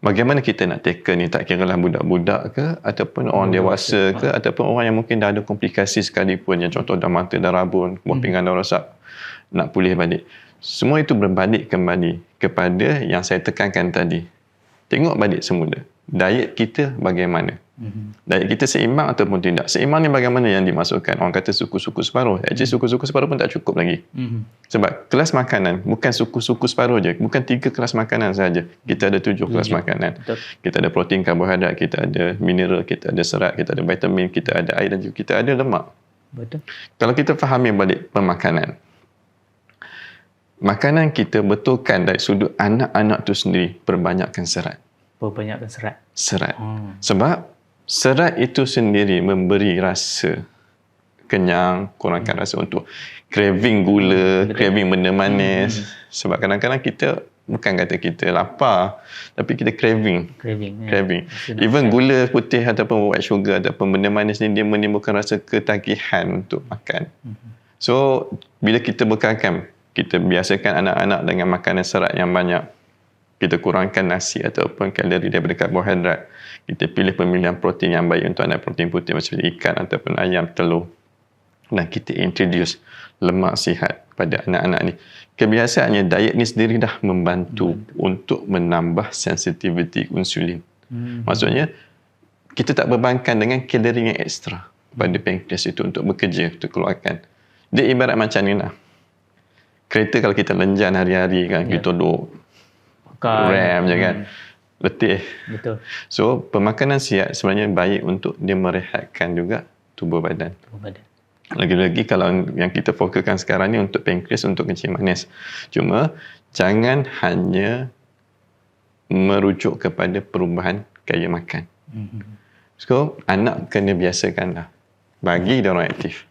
bagaimana kita nak tackle ni, tak kira lah budak-budak ke ataupun orang dewasa ke ataupun orang yang mungkin dah ada komplikasi sekalipun, yang contoh dah mata dah rabun, buah pinggang dah rosak, nak pulih balik. Semua itu berbalik kembali kepada yang saya tekankan tadi. Tengok balik semula. Diet kita bagaimana? Diet kita seimbang ataupun tidak? Seimbang ni bagaimana yang dimasukkan? Orang kata suku-suku separuh. Actually suku-suku separuh pun tak cukup lagi. Sebab kelas makanan bukan suku-suku separuh je. Bukan 3 kelas makanan sahaja. Kita ada 7 kelas makanan. Betul. Kita ada protein, karbohidrat, kita ada mineral, kita ada serat, kita ada vitamin, kita ada air dan juga kita ada lemak. Betul. Kalau kita fahami balik pemakanan, makanan kita betulkan dari sudut anak-anak tu sendiri, perbanyakkan serat. Perbanyakkan serat. Serat. Sebab serat itu sendiri memberi rasa kenyang, kurangkan rasa untuk craving gula, craving benda manis. Sebab kadang-kadang kita bukan kata kita lapar, tapi kita craving. Craving. Even gula putih ataupun white sugar ataupun benda manis ni, dia menimbulkan rasa ketagihan untuk makan. So, bila kita bekalkan, kita biasakan anak-anak dengan makanan serat yang banyak. Kita kurangkan nasi ataupun kalori daripada karbohidrat. Kita pilih pemilihan protein yang baik untuk anak, protein putih macam ikan ataupun ayam, telur. Dan kita introduce lemak sihat pada anak-anak ni. Kebiasaannya diet ni sendiri dah membantu untuk menambah sensitivity insulin. Maksudnya, kita tak bebankan dengan kalori yang ekstra pada pankreas itu untuk bekerja, untuk keluarkan. Dia ibarat macam ni lah. Kereta kalau kita lenjan hari-hari kan, kita duduk rem je kan, letih. Betul. So pemakanan sihat sebenarnya baik untuk dia merehatkan juga tubuh badan. Lagi-lagi kalau yang kita fokuskan sekarang ni untuk pankreas, untuk kencing manis. Cuma jangan hanya merujuk kepada perubahan gaya makan. So anak kena biasakanlah, bagi dia orang aktif.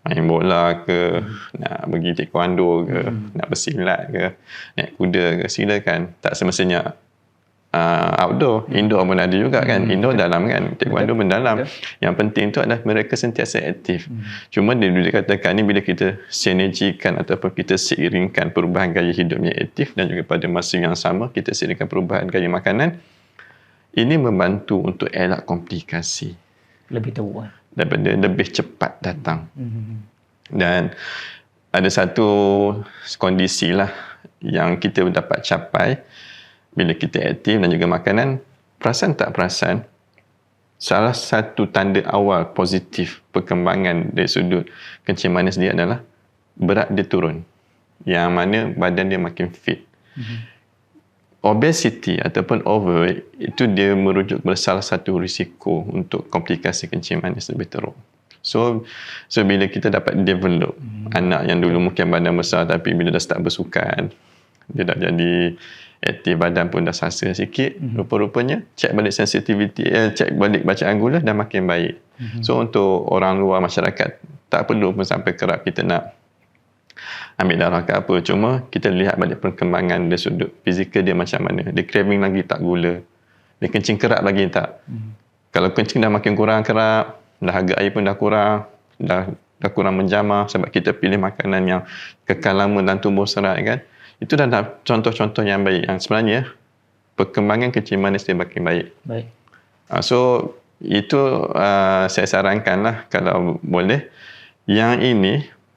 Main bola ke, nak pergi taekwondo ke, nak bersilat ke, naik kuda ke, silakan. Tak semestinya outdoor, indoor pun ada juga kan. Indoor dalam kan, taekwondo pun dalam. Yang penting tu adalah mereka sentiasa aktif. Cuma dia dikatakan ni, bila kita sinergikan ataupun kita seiringkan perubahan gaya hidupnya aktif dan juga pada masa yang sama kita seiringkan perubahan gaya makanan, ini membantu untuk elak komplikasi. Lebih teruk kan? Daripada lebih cepat datang. Dan ada satu kondisi lah yang kita dapat capai bila kita aktif dan juga makanan. Perasan tak perasan, salah satu tanda awal positif perkembangan dari sudut kencing manis dia adalah berat dia turun, yang mana badan dia makin fit. Obesity ataupun overweight itu dia merujuk kepada salah satu risiko untuk komplikasi kencing manis lebih teruk. So bila kita dapat develop anak yang dulu mungkin badan besar, tapi bila dah start bersukan, dia dah jadi aktif, badan pun dah sasa sikit, rupa-rupanya cek balik sensitivity, cek balik bacaan gula dah makin baik. So untuk orang luar masyarakat, tak perlu pun sampai kerap kita nak ambil darah ke apa. Cuma kita lihat balik perkembangan dari sudut fizikal dia macam mana. Dia craving lagi tak gula? Dia kencing kerap lagi tak? Kalau kencing dah makin kurang kerap, dahaga air pun dah kurang, dah kurang menjamah sebab kita pilih makanan yang kekal lama dalam tubuh serat kan. Itu dah contoh-contoh yang baik. Yang sebenarnya perkembangan kencing manis dia makin baik. So itu saya sarankan lah kalau boleh. Yang ini,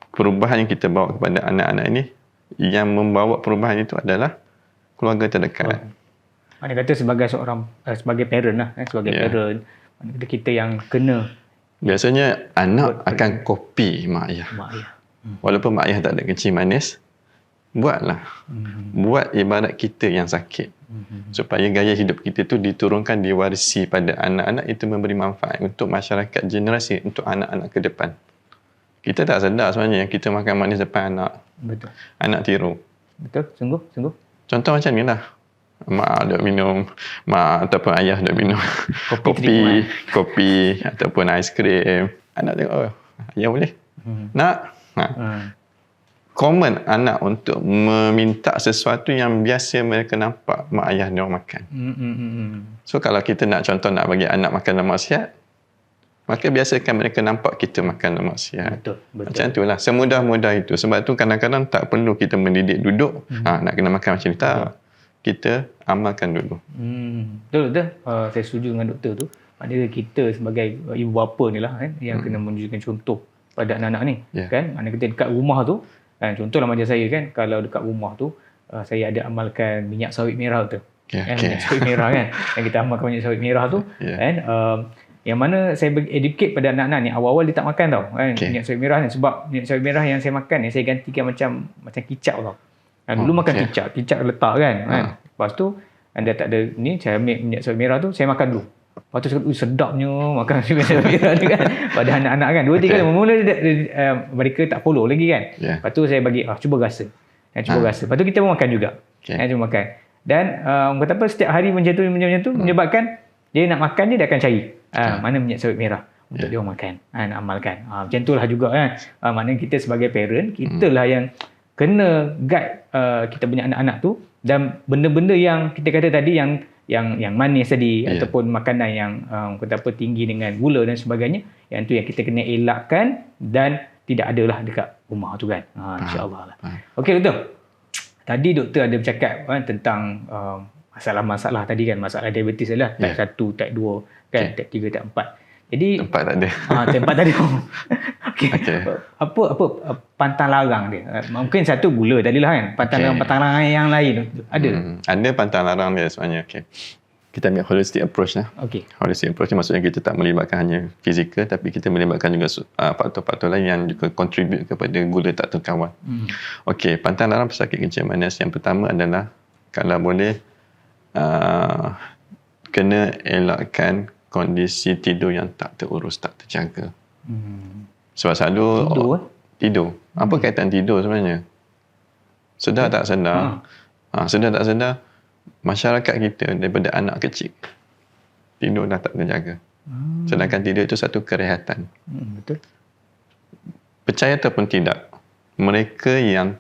perubahan yang kita bawa kepada anak-anak ini, yang membawa perubahan itu adalah keluarga terdekat. Mana kata sebagai seorang sebagai parent lah, sebagai parent, mana kata kita yang kena. Biasanya anak akan copy mak ayah. Walaupun mak ayah tak ada kencing manis, buatlah. Buat ibarat kita yang sakit. Supaya gaya hidup kita tu diturunkan, diwarisi pada anak-anak, itu memberi manfaat untuk masyarakat, generasi, untuk anak-anak ke depan. Kita tak sedar sebenarnya yang kita makan manis depan anak. Betul. Anak tiru. Betul, sungguh. Contoh macam ni lah. Mak ada minum, mak ataupun ayah ada minum kopi ataupun aiskrim. Anak tengok, ayah boleh? Nak? common anak untuk meminta sesuatu yang biasa mereka nampak mak ayah dia makan. So kalau kita nak bagi anak makan lemak sihat, maka biasakan mereka nampak kita makan lemak sihat. Betul. Macam itulah. Semudah-mudah itu. Sebab tu kadang-kadang tak perlu kita mendidik duduk. Nak kena makan macam ni. Tak. Kita amalkan dulu. Betul. Saya setuju dengan doktor tu. Maknanya kita sebagai ibu bapa ni lah yang kena menunjukkan contoh pada anak-anak ni. Kan? Mana kita dekat rumah tu, kan? Contohlah macam saya kan, kalau dekat rumah tu, saya ada amalkan minyak sawit merah tu. Minyak sawit merah kan. Yang kita amalkan minyak sawit merah tu. Kan? Yang mana saya educate pada anak-anak ni, awal-awal dia tak makan tau. Kan? Minyak sawit merah ni. Sebab minyak sawit merah yang saya makan ni, saya gantikan macam kicap tau. Dulu makan kicap letak kan. Lepas tu, anda tak ada ni, saya ambil minyak sawit merah tu, saya makan dulu. Lepas tu saya kata, sedapnya makan minyak sawit merah tu kan. Pada anak-anak kan. 2-3 kali mula mereka tak follow lagi kan. Lepas tu saya bagi, cuba rasa. Rasa. Lepas tu kita pun makan juga. Cuba makan. Dan orang kata apa, setiap hari macam tu menyebabkan dia nak makan dia akan cari mana minyak sawit merah untuk dia makan. Nak amalkan. Macam itulah juga kan. Maknanya kita sebagai parent, kita lah yang kena guide kita punya anak-anak tu, dan benda-benda yang kita kata tadi yang manis tadi ataupun makanan yang kata apa tinggi dengan gula dan sebagainya, yang tu yang kita kena elakkan dan tidak adalah dekat rumah tu kan. InsyaAllah lah. Okey doktor. Tadi doktor ada bercakap tentang masalah-masalah tadi kan, masalah diabetes adalah type 1, type 2 kan, type 3, type 4. Jadi tempat tak ada. Tempat tak ada. Okey. Apa pantang larang dia? Mungkin satu gula tadilah kan. Pantang larang yang lain ada. Ada pantang larang dia sebenarnya. Okey. Kita ambil holistic approach lah. Okey. Holistic approach ni maksudnya kita tak melibatkan hanya fizikal, tapi kita melibatkan juga faktor-faktor lain yang juga contribute kepada gula tak terkawal. Okey, pantang larang pesakit kencing manis yang pertama adalah kalau boleh kena elakkan kondisi tidur yang tak terurus, tak terjaga. Sebab selalu tidur. Apa kaitan tidur sebenarnya? Sedar tak sedar? Sedar tak sedar, masyarakat kita daripada anak kecil tidur dah tak terjaga. Sedangkan tidur itu satu kerehatan. Betul. Percaya ataupun tidak, mereka yang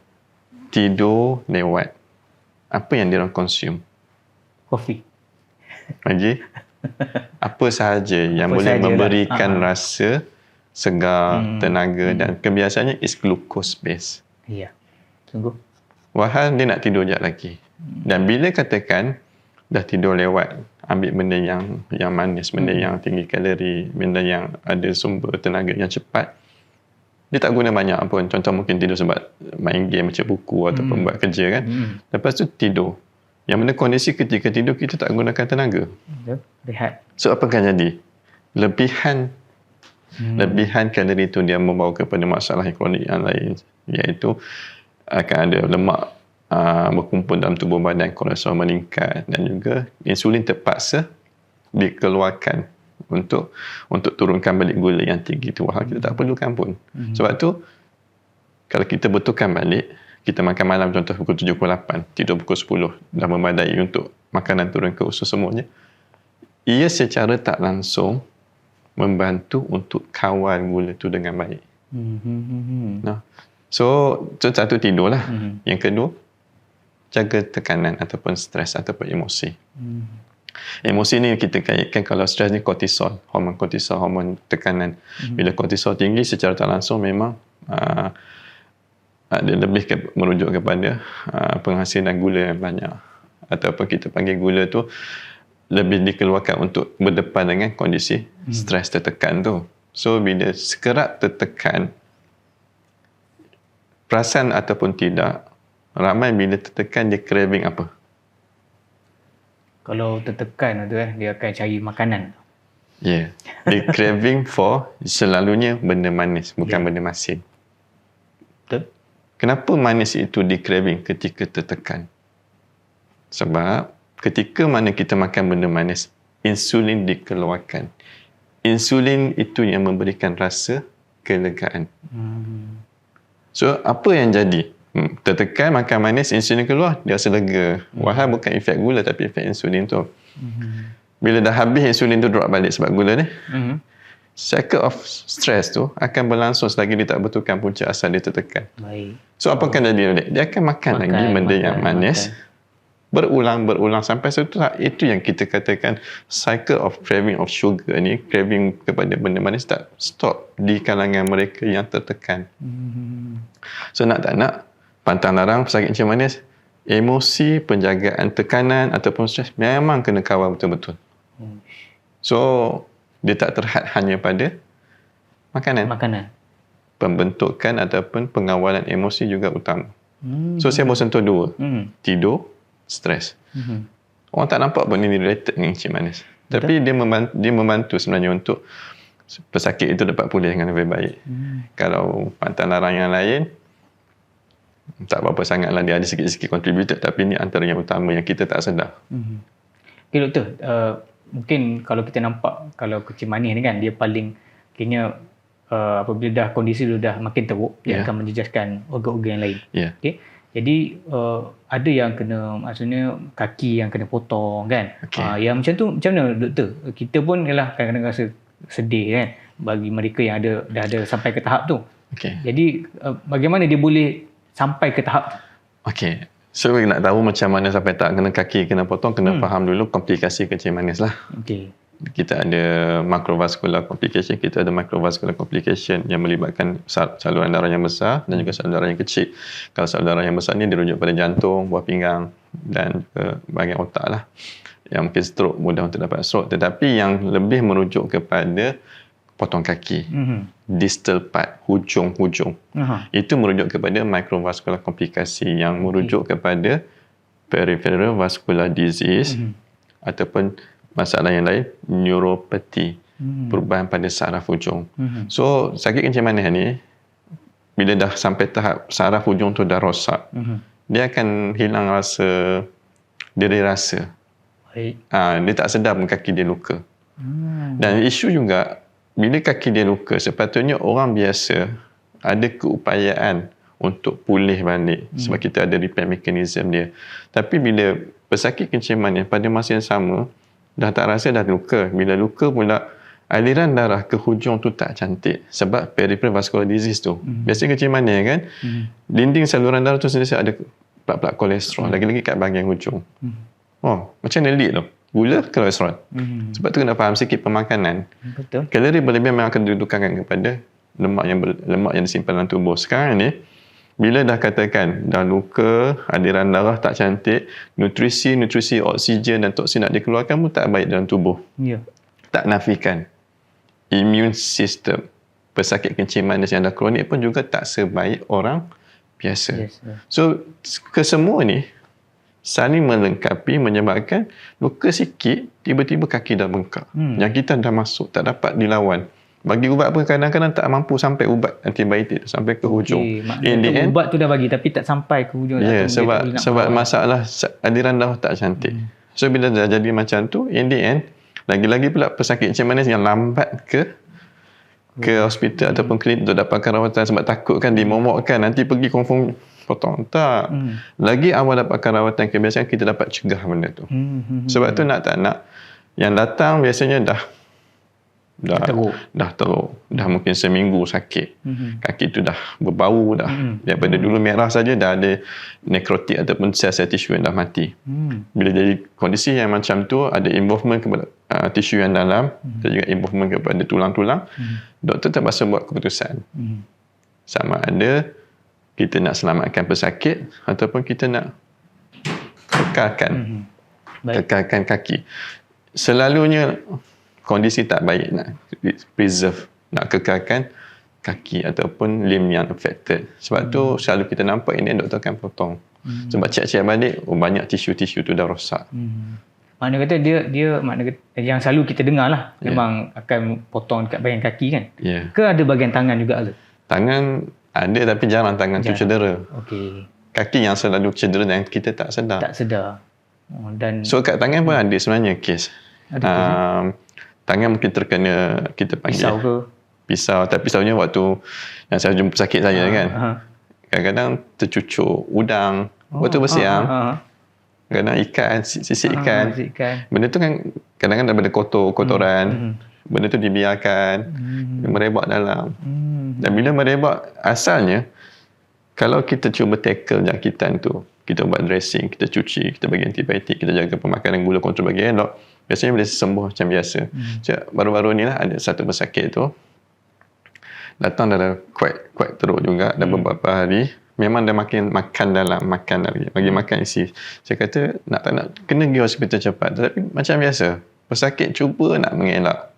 tidur lewat, apa yang dia orang consume? Kopi. Lagi? Apa sahaja yang boleh memberikan rasa segar, tenaga dan kebiasaannya is glucose based. Ya. Sungguh. Walhal dia nak tidur sekejap lagi. Dan bila katakan dah tidur lewat, ambil benda yang manis, benda yang tinggi kalori, benda yang ada sumber tenaga yang cepat, dia tak guna banyak pun. Contoh mungkin tidur sebab main game, baca buku ataupun buat kerja kan. Lepas tu tidur. Yang mana kondisi ketika tidur kita tak gunakan tenaga. Rehat. So apa akan jadi? Lebihan kalori itu dia membawa kepada masalah kronik yang lain, iaitu akan ada lemak berkumpul dalam tubuh badan, kolesterol meningkat dan juga insulin terpaksa dikeluarkan untuk turunkan balik gula yang tinggi itu. Wah, kita tak perlukan pun. Sebab tu kalau kita betulkan balik, kita makan malam contoh pukul 7, pukul 8, tidur pukul 10, dah memadai untuk makanan turun ke usus semuanya. Ia secara tak langsung membantu untuk kawal gula tu dengan baik. So satu tidur lah. Yang kedua, jaga tekanan ataupun stres ataupun emosi. Emosi ni kita kaitkan, kalau stres ni kortisol, hormon tekanan. Bila kortisol tinggi secara tak langsung memang dia lebih merujuk kepada penghasilan gula yang banyak, ataupun kita panggil gula tu lebih dikeluarkan untuk berdepan dengan kondisi stres tertekan tu. So bila sekerat tertekan, perasan ataupun tidak, ramai bila tertekan dia craving apa? Kalau tertekan tu dia akan cari makanan. Ya, dia craving for selalunya benda manis, bukan benda masin. Betul. Kenapa manis itu di craving ketika tertekan? Sebab ketika mana kita makan benda manis, insulin dikeluarkan. Insulin itu yang memberikan rasa kelegaan. So apa yang jadi? Tertekan, makan manis, insulin keluar, dia rasa lega. Wahal bukan efek gula tapi efek insulin tu. Bila dah habis insulin tu drop balik sebab gula ni, cycle of stress tu akan berlangsung selagi dia tak betulkan punca asal dia tertekan. Baik. So apa akan jadi? Dia akan makan lagi benda yang manis. Berulang sampai satu tahap. Itu yang kita katakan cycle of craving of sugar ni, craving kepada benda manis tak stop di kalangan mereka yang tertekan. So nak tak nak, pantang larang pesakit kencing manis, emosi, penjagaan tekanan ataupun stres memang kena kawal betul-betul. So dia tak terhad hanya pada makanan. Pembentukan ataupun pengawalan emosi juga utama. So saya mau sentuh dua. Tidur, stres. Orang tak nampak pun ini related dengan kencing manis. Tapi dia membantu sebenarnya untuk pesakit itu dapat pulih dengan lebih baik. Kalau pantang larang yang lain, tak apa-apa sangatlah, dia ada sikit-sikit contributed, tapi ini antara yang utama yang kita tak sedar. Okay, doktor, mungkin kalau kita nampak, kalau kencing manis ni kan, dia paling kena apabila dah kondisi dah makin teruk, dia akan menjejaskan organ-organ yang lain. Okay? Jadi ada yang kena, maksudnya kaki yang kena potong kan. Yang macam tu macam mana doktor? Kita pun ialah kadang-kadang rasa sedih kan bagi mereka yang dah ada sampai ke tahap tu. Jadi bagaimana dia boleh sampai ke tahap? So nak tahu macam mana sampai tak kena kaki kena potong, kena faham dulu komplikasi kencing manis lah. Kita ada macrovascular complication, kita ada microvascular complication yang melibatkan saluran darah yang besar dan juga saluran darah yang kecil. Kalau saluran darah yang besar ni dirujuk pada jantung, buah pinggang dan juga bahagian otak lah. Yang mungkin stroke, mudah untuk dapat stroke. Tetapi yang lebih merujuk kepada potong kaki, distal part, hujung-hujung. Itu merujuk kepada microvascular komplikasi yang merujuk kepada peripheral vascular disease ataupun masalah yang lain, neuropathy, perubahan pada saraf hujung. So, sakit kencing manis ni, bila dah sampai tahap saraf hujung tu dah rosak, dia akan hilang rasa, diri rasa. Dia tak sedar pun kaki dia luka. Dan isu juga, bila kaki dia luka, sepatutnya orang biasa ada keupayaan untuk pulih balik sebab kita ada repair mechanism dia. Tapi bila pesakit kencing manis pada masa yang sama, dah tak rasa dah luka. Bila luka pula, aliran darah ke hujung tu tak cantik sebab peripheral vascular disease tu. Biasanya kencing manis kan, dinding saluran darah tu sentiasa ada plak-plak kolesterol, lagi-lagi kat bahagian hujung. Macam mana lead tu? Gula, kolesterol. Sebab tu kena faham sikit pemakanan. Kalori berlebihan memang akan didudukankan kepada lemak yang disimpan dalam tubuh. Sekarang ni, bila dah katakan dah luka, aliran darah tak cantik, nutrisi, oksigen dan toksin nak dikeluarkan pun tak baik dalam tubuh. Tak nafikan. Immune system pesakit kencing manis yang dah kronik pun juga tak sebaik orang biasa. So, kesemua ni saling melengkapi menyebabkan luka sikit, tiba-tiba kaki dah bengkak. Yang kita dah masuk, tak dapat dilawan. Bagi ubat pun kadang-kadang tak mampu sampai ubat antibiotik sampai ke hujung. Ubat tu dah bagi tapi tak sampai ke hujung. Sebab masalah aliran darah tak cantik. So bila dah jadi macam tu, in the end, lagi-lagi pula pesakit kencing manis yang lambat ke hospital ataupun klinik untuk dapatkan rawatan sebab takut kan dimomokkan, nanti pergi confirm potong. Tak. Lagi awal dapatkan rawatan, kebiasaan kita dapat cegah benda tu. Sebab tu nak tak nak, yang datang biasanya dah teruk, dah mungkin seminggu sakit, kaki tu dah berbau dah, daripada dulu merah saja dah ada nekrotik ataupun sel-sel tisu yang dah mati. Bila jadi kondisi yang macam tu, ada involvement kepada tisu yang dalam dan juga involvement kepada tulang-tulang, doktor terpaksa buat keputusan sama ada kita nak selamatkan pesakit ataupun kita nak kekalkan kaki. Selalunya kondisi tak baik nak preserve, nak kekalkan kaki ataupun limb yang affected. Sebab tu selalu kita nampak ini doktor akan potong. Sebab cek-cek balik, banyak tisu-tisu tu dah rosak. Makna kata dia makna kata, yang selalu kita dengar lah, memang akan potong dekat bahagian kaki kan? Ke ada bahagian tangan juga ke? Tangan ada tapi jarang tangan tu cedera. Kaki yang selalu cedera dan kita tak sedar. Dan so kat tangan pun ada sebenarnya kes. Tangan mungkin terkena, kita panggil pisau ke? Pisau, tapi pisaunya waktu yang saya jumpa sakit saya kan. Kadang-kadang tercucuk udang, waktu bersiam. Kadang-kadang ikan, sisik ikan. Benda tu kan kadang-kadang daripada kotoran. benda tu dibiarkan merebak dalam. Dan bila merebak, asalnya kalau kita cuba tackle jangkitan tu, kita buat dressing, kita cuci, kita bagi antibiotik, kita jaga pemakanan gula kontrol bagi elok, biasanya boleh sembuh macam biasa. Baru-baru ni lah ada satu pesakit tu datang dah quite teruk juga, dah beberapa hari. Memang dah makan dalam, makan lagi, bagi makan isi. Saya kata nak tak nak kena pergi hospital cepat, tapi macam biasa pesakit cuba nak mengelak.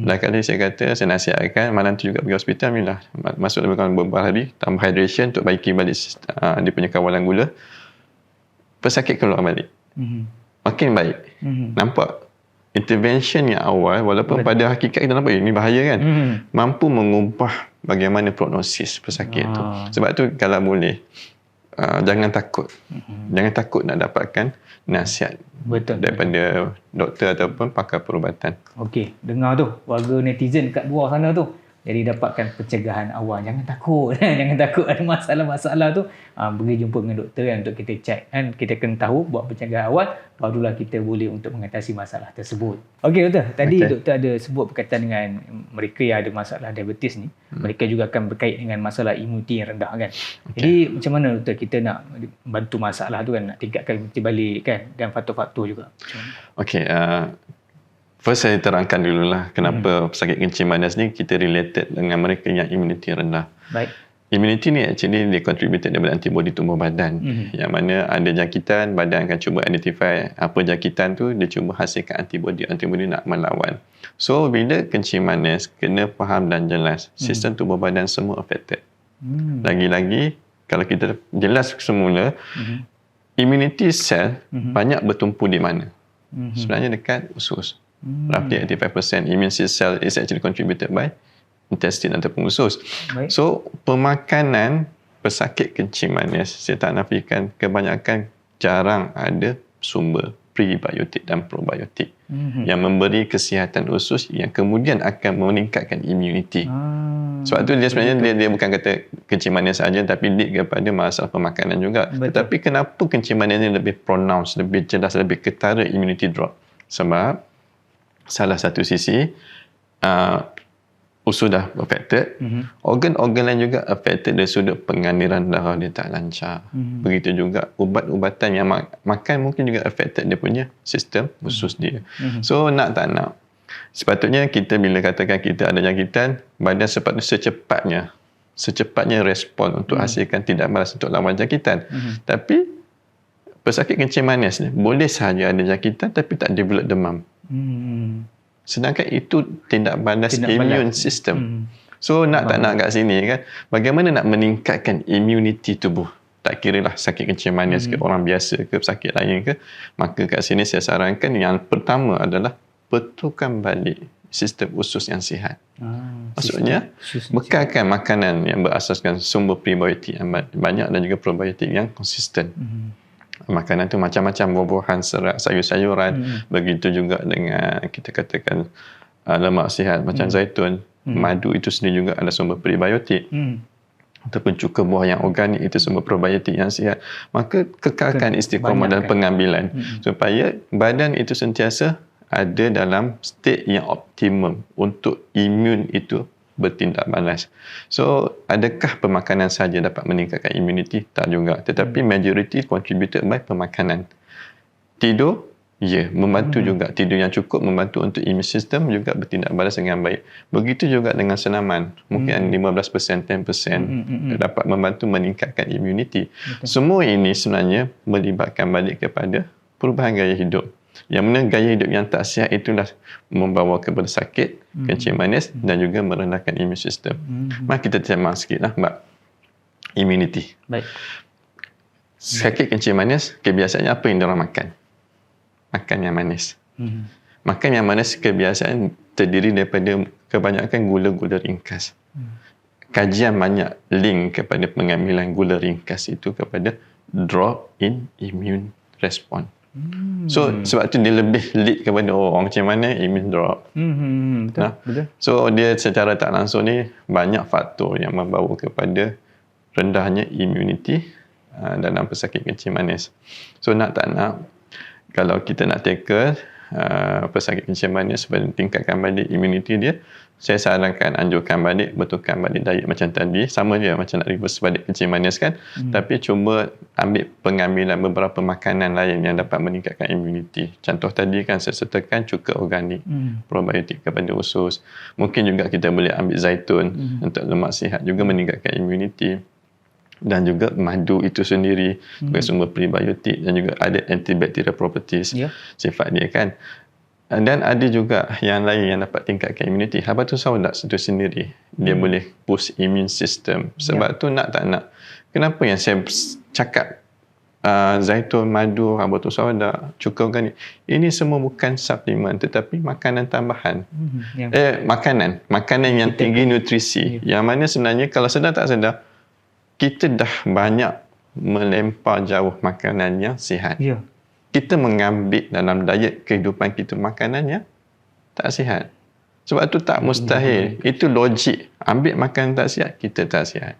Dah kali saya kata, saya nasihatkan malam tu juga pergi hospital. Alhamdulillah masuk dalam beberapa hari, tambah hydration untuk baiki balik dia punya kawalan gula. Pesakit keluar balik, makin baik. Nampak intervention yang awal, walaupun pada hakikat kita nampak ini bahaya kan, mampu mengubah bagaimana prognosis pesakit tu. Sebab tu kalau boleh jangan takut. Jangan takut nak dapatkan nasihat daripada doktor ataupun pakar perubatan. Okey, dengar tu warga netizen kat luar sana tu. Jadi dapatkan pencegahan awal. Jangan takut. Jangan takut ada masalah-masalah tu. Pergi jumpa dengan doktor kan, untuk kita check kan. Kita kena tahu buat pencegahan awal, barulah kita boleh untuk mengatasi masalah tersebut. Okey doktor, tadi doktor ada sebut berkaitan dengan mereka yang ada masalah diabetes ni. Mereka juga akan berkait dengan masalah imuniti yang rendah kan. Jadi macam mana doktor kita nak bantu masalah tu kan, nak tingkatkan imuniti balik kan, dan faktor-faktor juga. Okey, first saya terangkan dululah kenapa pesakit kencing manis ni kita related dengan mereka yang imuniti rendah. Baik. Immunity ni actually dia contributed daripada antibody tubuh badan. Yang mana ada jangkitan, badan akan cuba identify apa jangkitan tu, dia cuba hasilkan antibody nak melawan. So bila kencing manis, kena faham dan jelas sistem tubuh badan semua affected. Lagi-lagi kalau kita jelas semula, immunity cell banyak bertumpu di mana? Sebenarnya dekat usus. Roughly 85% immune cell is actually contributed by intestine ataupun usus. So pemakanan pesakit kencing manis, saya tak nafikan kebanyakan jarang ada sumber prebiotik dan probiotik yang memberi kesihatan usus yang kemudian akan meningkatkan immunity. Sebab tu dia sebenarnya dia bukan kata kencing manis saja, tapi lead kepada masalah pemakanan juga. Tetapi kenapa kencing manis ni lebih pronounced, lebih jelas, lebih ketara immunity drop? Sebab salah satu sisi usus dah affected, organ-organ lain juga affected dari sudut pengaliran darah dia tak lancar. Begitu juga ubat-ubatan yang makan mungkin juga affected dia punya sistem usus dia. So nak tak nak, sepatutnya kita bila katakan kita ada jangkitan, badan sepatutnya secepatnya respon untuk hasilkan tindak balas untuk lawan jangkitan. Tapi pesakit kencing manis ni boleh sahaja ada jangkitan tapi tak develop demam. Sedangkan itu tindak balas immune system. So nak tak nak kat sini kan, bagaimana nak meningkatkan immunity tubuh? Tak kira lah sakit kencing manis ke, orang biasa ke, sakit lain ke, maka kat sini saya sarankan yang pertama adalah betulkan balik sistem usus yang sihat. Maksudnya bekalkan makanan yang berasaskan sumber prebiotik yang banyak dan juga probiotik yang konsisten. Makanan tu macam-macam, buah-buahan, serat, sayur-sayuran. Begitu juga dengan kita katakan lemak sihat macam zaitun, madu itu sendiri juga ada sumber prebiotik. Ataupun cuka buah yang organik itu sumber probiotik yang sihat. Maka kekalkan istiqamah dalam pengambilan supaya badan itu sentiasa ada dalam state yang optimum untuk imun itu bertindak balas. So, adakah pemakanan saja dapat meningkatkan immunity? Tak juga. Tetapi majority contributed by pemakanan. Tidur, membantu juga. Tidur yang cukup membantu untuk immune system juga bertindak balas dengan baik. Begitu juga dengan senaman. Mungkin 15%, 10% dapat membantu meningkatkan immunity. Semua ini sebenarnya melibatkan balik kepada perubahan gaya hidup. Yang mana gaya hidup yang tak sihat itulah membawa kepada sakit, kencing manis dan juga merendahkan immune system. Mari kita tema sikitlah bab immunity. Baik. Sakit kencing manis, kebiasaannya apa yang diorang makan? Makan yang manis. Makan yang manis kebiasaan terdiri daripada kebanyakan gula-gula ringkas. Kajian banyak link kepada pengambilan gula ringkas itu kepada drop in immune response. So sebab tu dia lebih lead kepada orang macam mana immune drop. Betul. So dia secara tak langsung ni banyak faktor yang membawa kepada rendahnya immunity dalam pesakit kencing manis. So nak tak nak, kalau kita nak tackle pesakit kencing manis supaya tingkatkan balik imuniti dia, saya sarankan anjurkan balik, betulkan balik diet macam tadi. Sama je macam nak reverse balik kencing manis kan. Tapi cuba ambil pengambilan beberapa makanan lain yang dapat meningkatkan imuniti. Contoh tadi kan saya sertakan cuka organik, probiotik kepada usus. Mungkin juga kita boleh ambil zaitun untuk lemak sihat, juga meningkatkan imuniti. Dan juga madu itu sendiri sebagai sumber prebiotik dan juga ada antibacterial properties sifat dia kan. Dan ada juga yang lain yang dapat tingkatkan imuniti. Habatus sauda itu sendiri dia boleh boost immune system. Sebab tu nak tak nak, kenapa yang saya cakap zaitun, madu, habatus sauda, cuka organik, ini semua bukan suplemen tetapi makanan tambahan. Makanan yang tinggi nutrisi, yang mana sebenarnya kalau sedar tak sedar kita dah banyak melempar jauh makanan yang sihat. Kita mengambil dalam diet kehidupan kita makanan yang tak sihat. Sebab tu tak mustahil. Itu logik. Ambil makanan tak sihat, kita tak sihat.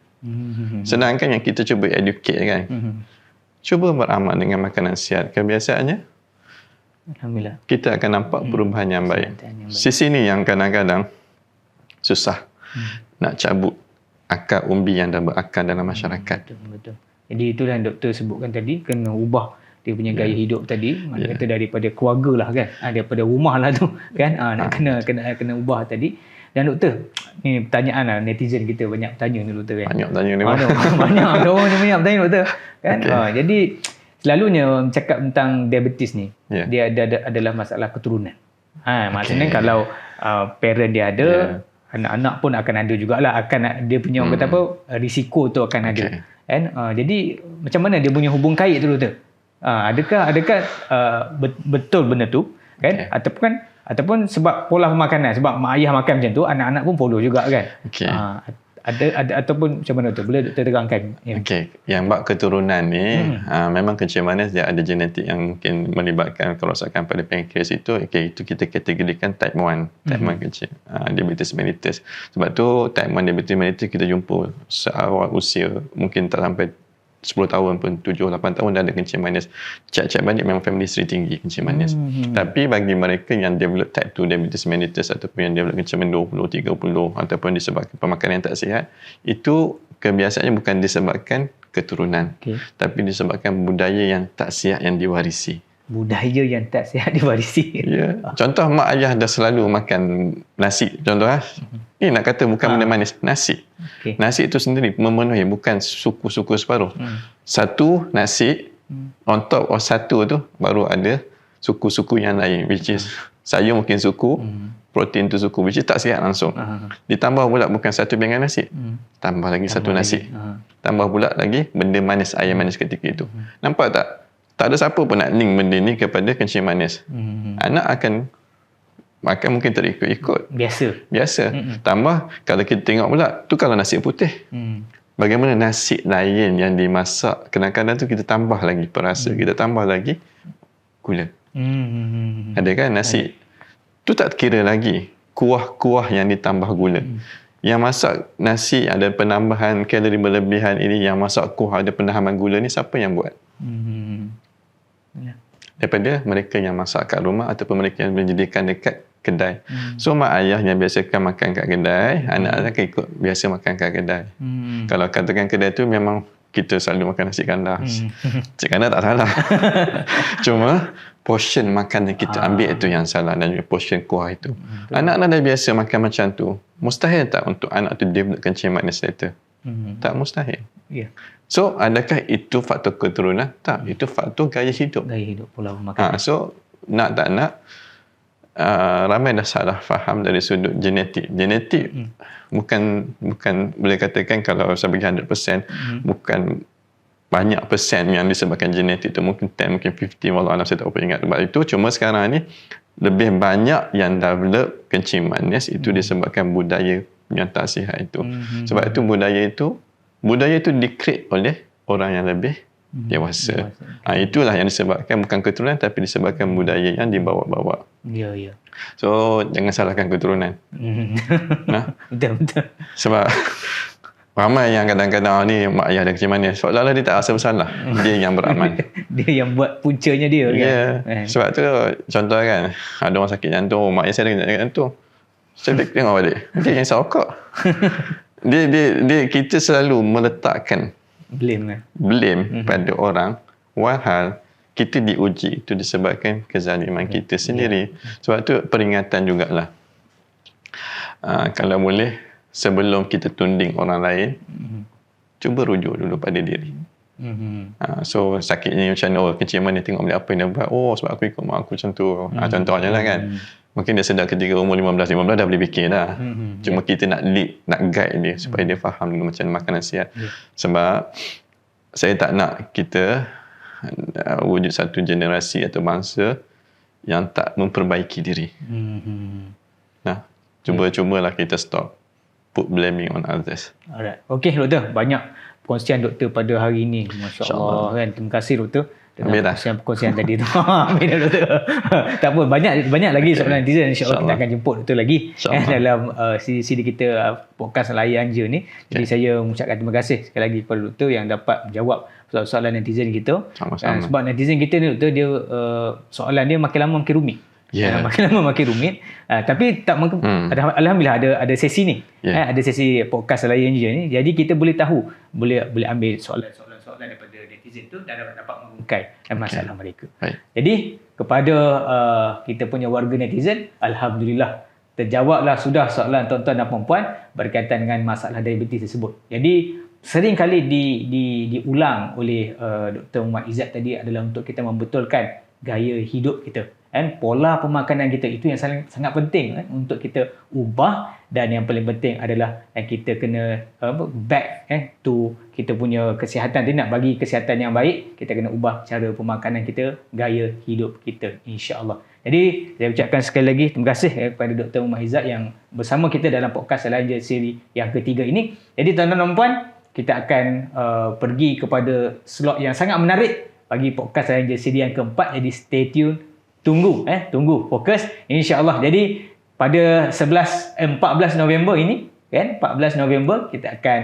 Sedangkan yang kita cuba educate kan. Cuba beramal dengan makanan sihat. Kebiasaannya, Alhamdulillah, kita akan nampak perubahan yang baik. Sisi ni yang kadang-kadang susah nak cabut akar umbi yang dah berakar dalam masyarakat. Betul. Jadi itulah yang doktor sebutkan tadi, kena ubah dia punya gaya hidup tadi, maknanya kata daripada keluarga lah kan, daripada rumah lah tu kan, nak kena ubah tadi. Dan doktor, ni pertanyaan lah, netizen kita banyak bertanya ni doktor kan. Banyak bertanya ni. Banyak bertanya doktor kan. Jadi selalunya cakap tentang diabetes ni, dia adalah masalah keturunan. Maksudnya kalau parent dia ada, anak-anak pun akan ada jugalah, dia punya orang kata apa, risiko tu akan ada kan. Jadi macam mana dia punya hubung kait tu doktor? Adakah betul benda tu kan, ataupun sebab pola makanan, sebab mak ayah makan macam tu, anak-anak pun follow juga kan. Ada ataupun macam mana tu, boleh doktor terangkan? Yang bab keturunan ni, memang kencing manis dia ada genetik yang mungkin melibatkan kerosakan pada pankreas itu. Itu kita kategorikan type 1 kencing, diabetes mellitus. Sebab tu type 1 diabetes mellitus kita jumpa seawal usia, mungkin tak sampai 10 tahun pun, 7-8 tahun dah ada kencing manis. Cek balik memang family history tinggi kencing manis. Tapi bagi mereka yang develop type 2 diabetes mellitus ataupun yang develop kencing manis 20, 30 ataupun disebabkan pemakanan yang tak sihat, itu kebiasaannya bukan disebabkan keturunan, tapi disebabkan budaya yang tak sihat yang diwarisi. Budaya yang tak sihat diwarisi. Contoh mak ayah dah selalu makan nasi. Contoh ni nak kata bukan benda manis, nasi. Nasi itu sendiri memenuhi, bukan suku-suku separuh. Satu nasi, on top of satu tu baru ada suku-suku yang lain, which is saya mungkin suku, protein tu suku, which is tak sihat langsung. Ditambah pula bukan satu pinggan nasi, tambah lagi satu nasi. Tambah pula lagi benda manis, air manis ketika itu. Nampak tak? Tak ada siapa pun nak link benda ni kepada kencing manis. Anak akan makan mungkin terikut-ikut. Biasa. Tambah kalau kita tengok pula, tu kalau nasi putih. Bagaimana nasi lain yang dimasak, kadang-kadang tu kita tambah lagi perasa, kita tambah lagi gula. Ada kan nasi? Tu tak kira lagi kuah-kuah yang ditambah gula. Yang masak nasi ada penambahan kalori berlebihan ini, yang masak kuah ada penambahan gula ni, siapa yang buat? Daripada mereka yang masak kat rumah ataupun mereka yang menyediakan dekat kedai. So mak ayah yang biasakan makan kat kedai, anak akan ikut biasa makan kat kedai. Kalau katakan kedai tu memang kita selalu makan nasi kandar. Nasi kandar tak salah. Cuma portion makanan kita ambil itu yang salah, dan juga portion kuah itu. Anak-anak dah biasa makan macam tu, mustahil tak untuk anak tu develop kencing manis later? Tak mustahil. So, adakah itu faktor keturunan? Tak, itu faktor gaya hidup. Pola makan. So, nak tak nak, ramai dah salah faham dari sudut genetik. Genetik bukan boleh katakan kalau saya bagi 100%, bukan banyak persen yang disebabkan genetik tu, mungkin 10, mungkin 50, wallahualam saya tak apa ingat sebab itu. Cuma sekarang ni lebih banyak yang develop kencing manis itu disebabkan budaya yang tak sihat itu. Sebab itu budaya itu di-create oleh orang yang lebih dewasa. Itulah yang disebabkan bukan keturunan, tapi disebabkan budaya yang dibawa-bawa. So jangan salahkan keturunan. Betul. Sebab Ramai yang kadang-kadang ni mak ayah dah kecil manis. Seolah-olah dia tak rasa bersalah. Dia yang beramal. Dia yang buat puncanya dia kan. Ya. Sebab tu contoh kan, ada orang sakit jantung, mak ayah saya ada sakit jantung. Saya tengok balik. Dia yang sokok. dia kita selalu meletakkan Blame pada orang, walhal kita diuji itu disebabkan kezaliman kita sendiri. Sebab tu peringatan jugalah. Kalau boleh, sebelum kita tunding orang lain, cuba rujuk dulu pada diri. So sakitnya macam mana, kecil mana tengok balik apa yang dia buat. Sebab aku ikut mak aku macam tu. Contohnya lah kan. Mungkin dia sedar ketika umur 15 dah boleh fikir dah. Cuma kita nak lead, nak guide dia supaya dia faham dulu macam makan nasihat. Sebab saya tak nak kita wujud satu generasi atau bangsa yang tak memperbaiki diri. Nah, cubalah kita stop put blaming on others. Alright. Okey doktor, banyak perkongsian doktor pada hari ini. Masya-Allah kan. Terima kasih doktor. Perkongsian tadi tu. Amin doktor. Tak apa, banyak lagi soalan netizen, insya-Allah kita akan jemput doktor lagi dalam siri kita podcast Layan Je ni. Jadi saya mengucapkan terima kasih sekali lagi kepada doktor yang dapat menjawab soalan netizen kita. Sebab netizen kita ni doktor, dia soalan dia makin lama makin rumit. Makin lama makin rumit. Tapi tak alhamdulillah ada sesi ni. Ada sesi podcast Layan Je ni. Jadi kita boleh tahu, boleh ambil soalan daripada netizen tu dan dapat mengungkai masalah mereka. Jadi kepada kita punya warga netizen, alhamdulillah terjawablah sudah soalan tuan-tuan dan puan-puan berkaitan dengan masalah diabetes tersebut. Jadi sering kali diulang oleh Dr. Muhammad Izzat tadi adalah untuk kita membetulkan gaya hidup kita. Pola pemakanan kita itu yang sangat penting untuk kita ubah, dan yang paling penting adalah kita kena back to kita punya kesihatan. Dia nak bagi kesihatan yang baik, kita kena ubah cara pemakanan kita, gaya hidup kita, insya-Allah. Jadi saya ucapkan sekali lagi terima kasih kepada Dr. Muhammad Izzat yang bersama kita dalam podcast Layan Je siri yang ketiga ini. Jadi tuan-tuan dan puan, kita akan pergi kepada slot yang sangat menarik bagi podcast Layan Je siri yang keempat. Jadi stay tune. Tunggu fokus insya-Allah. Jadi pada 14 November ini 14 November kita akan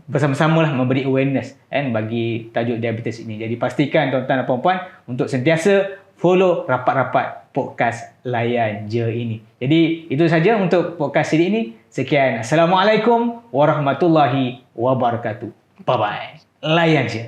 bersama-sama lah memberi awareness bagi tajuk diabetes ini. Jadi pastikan tuan-tuan dan puan-puan untuk sentiasa follow rapat-rapat podcast Layan Je ini. Jadi itu saja untuk podcast siri ini. Sekian, Assalamualaikum warahmatullahi wabarakatuh. Bye bye. Layan Je.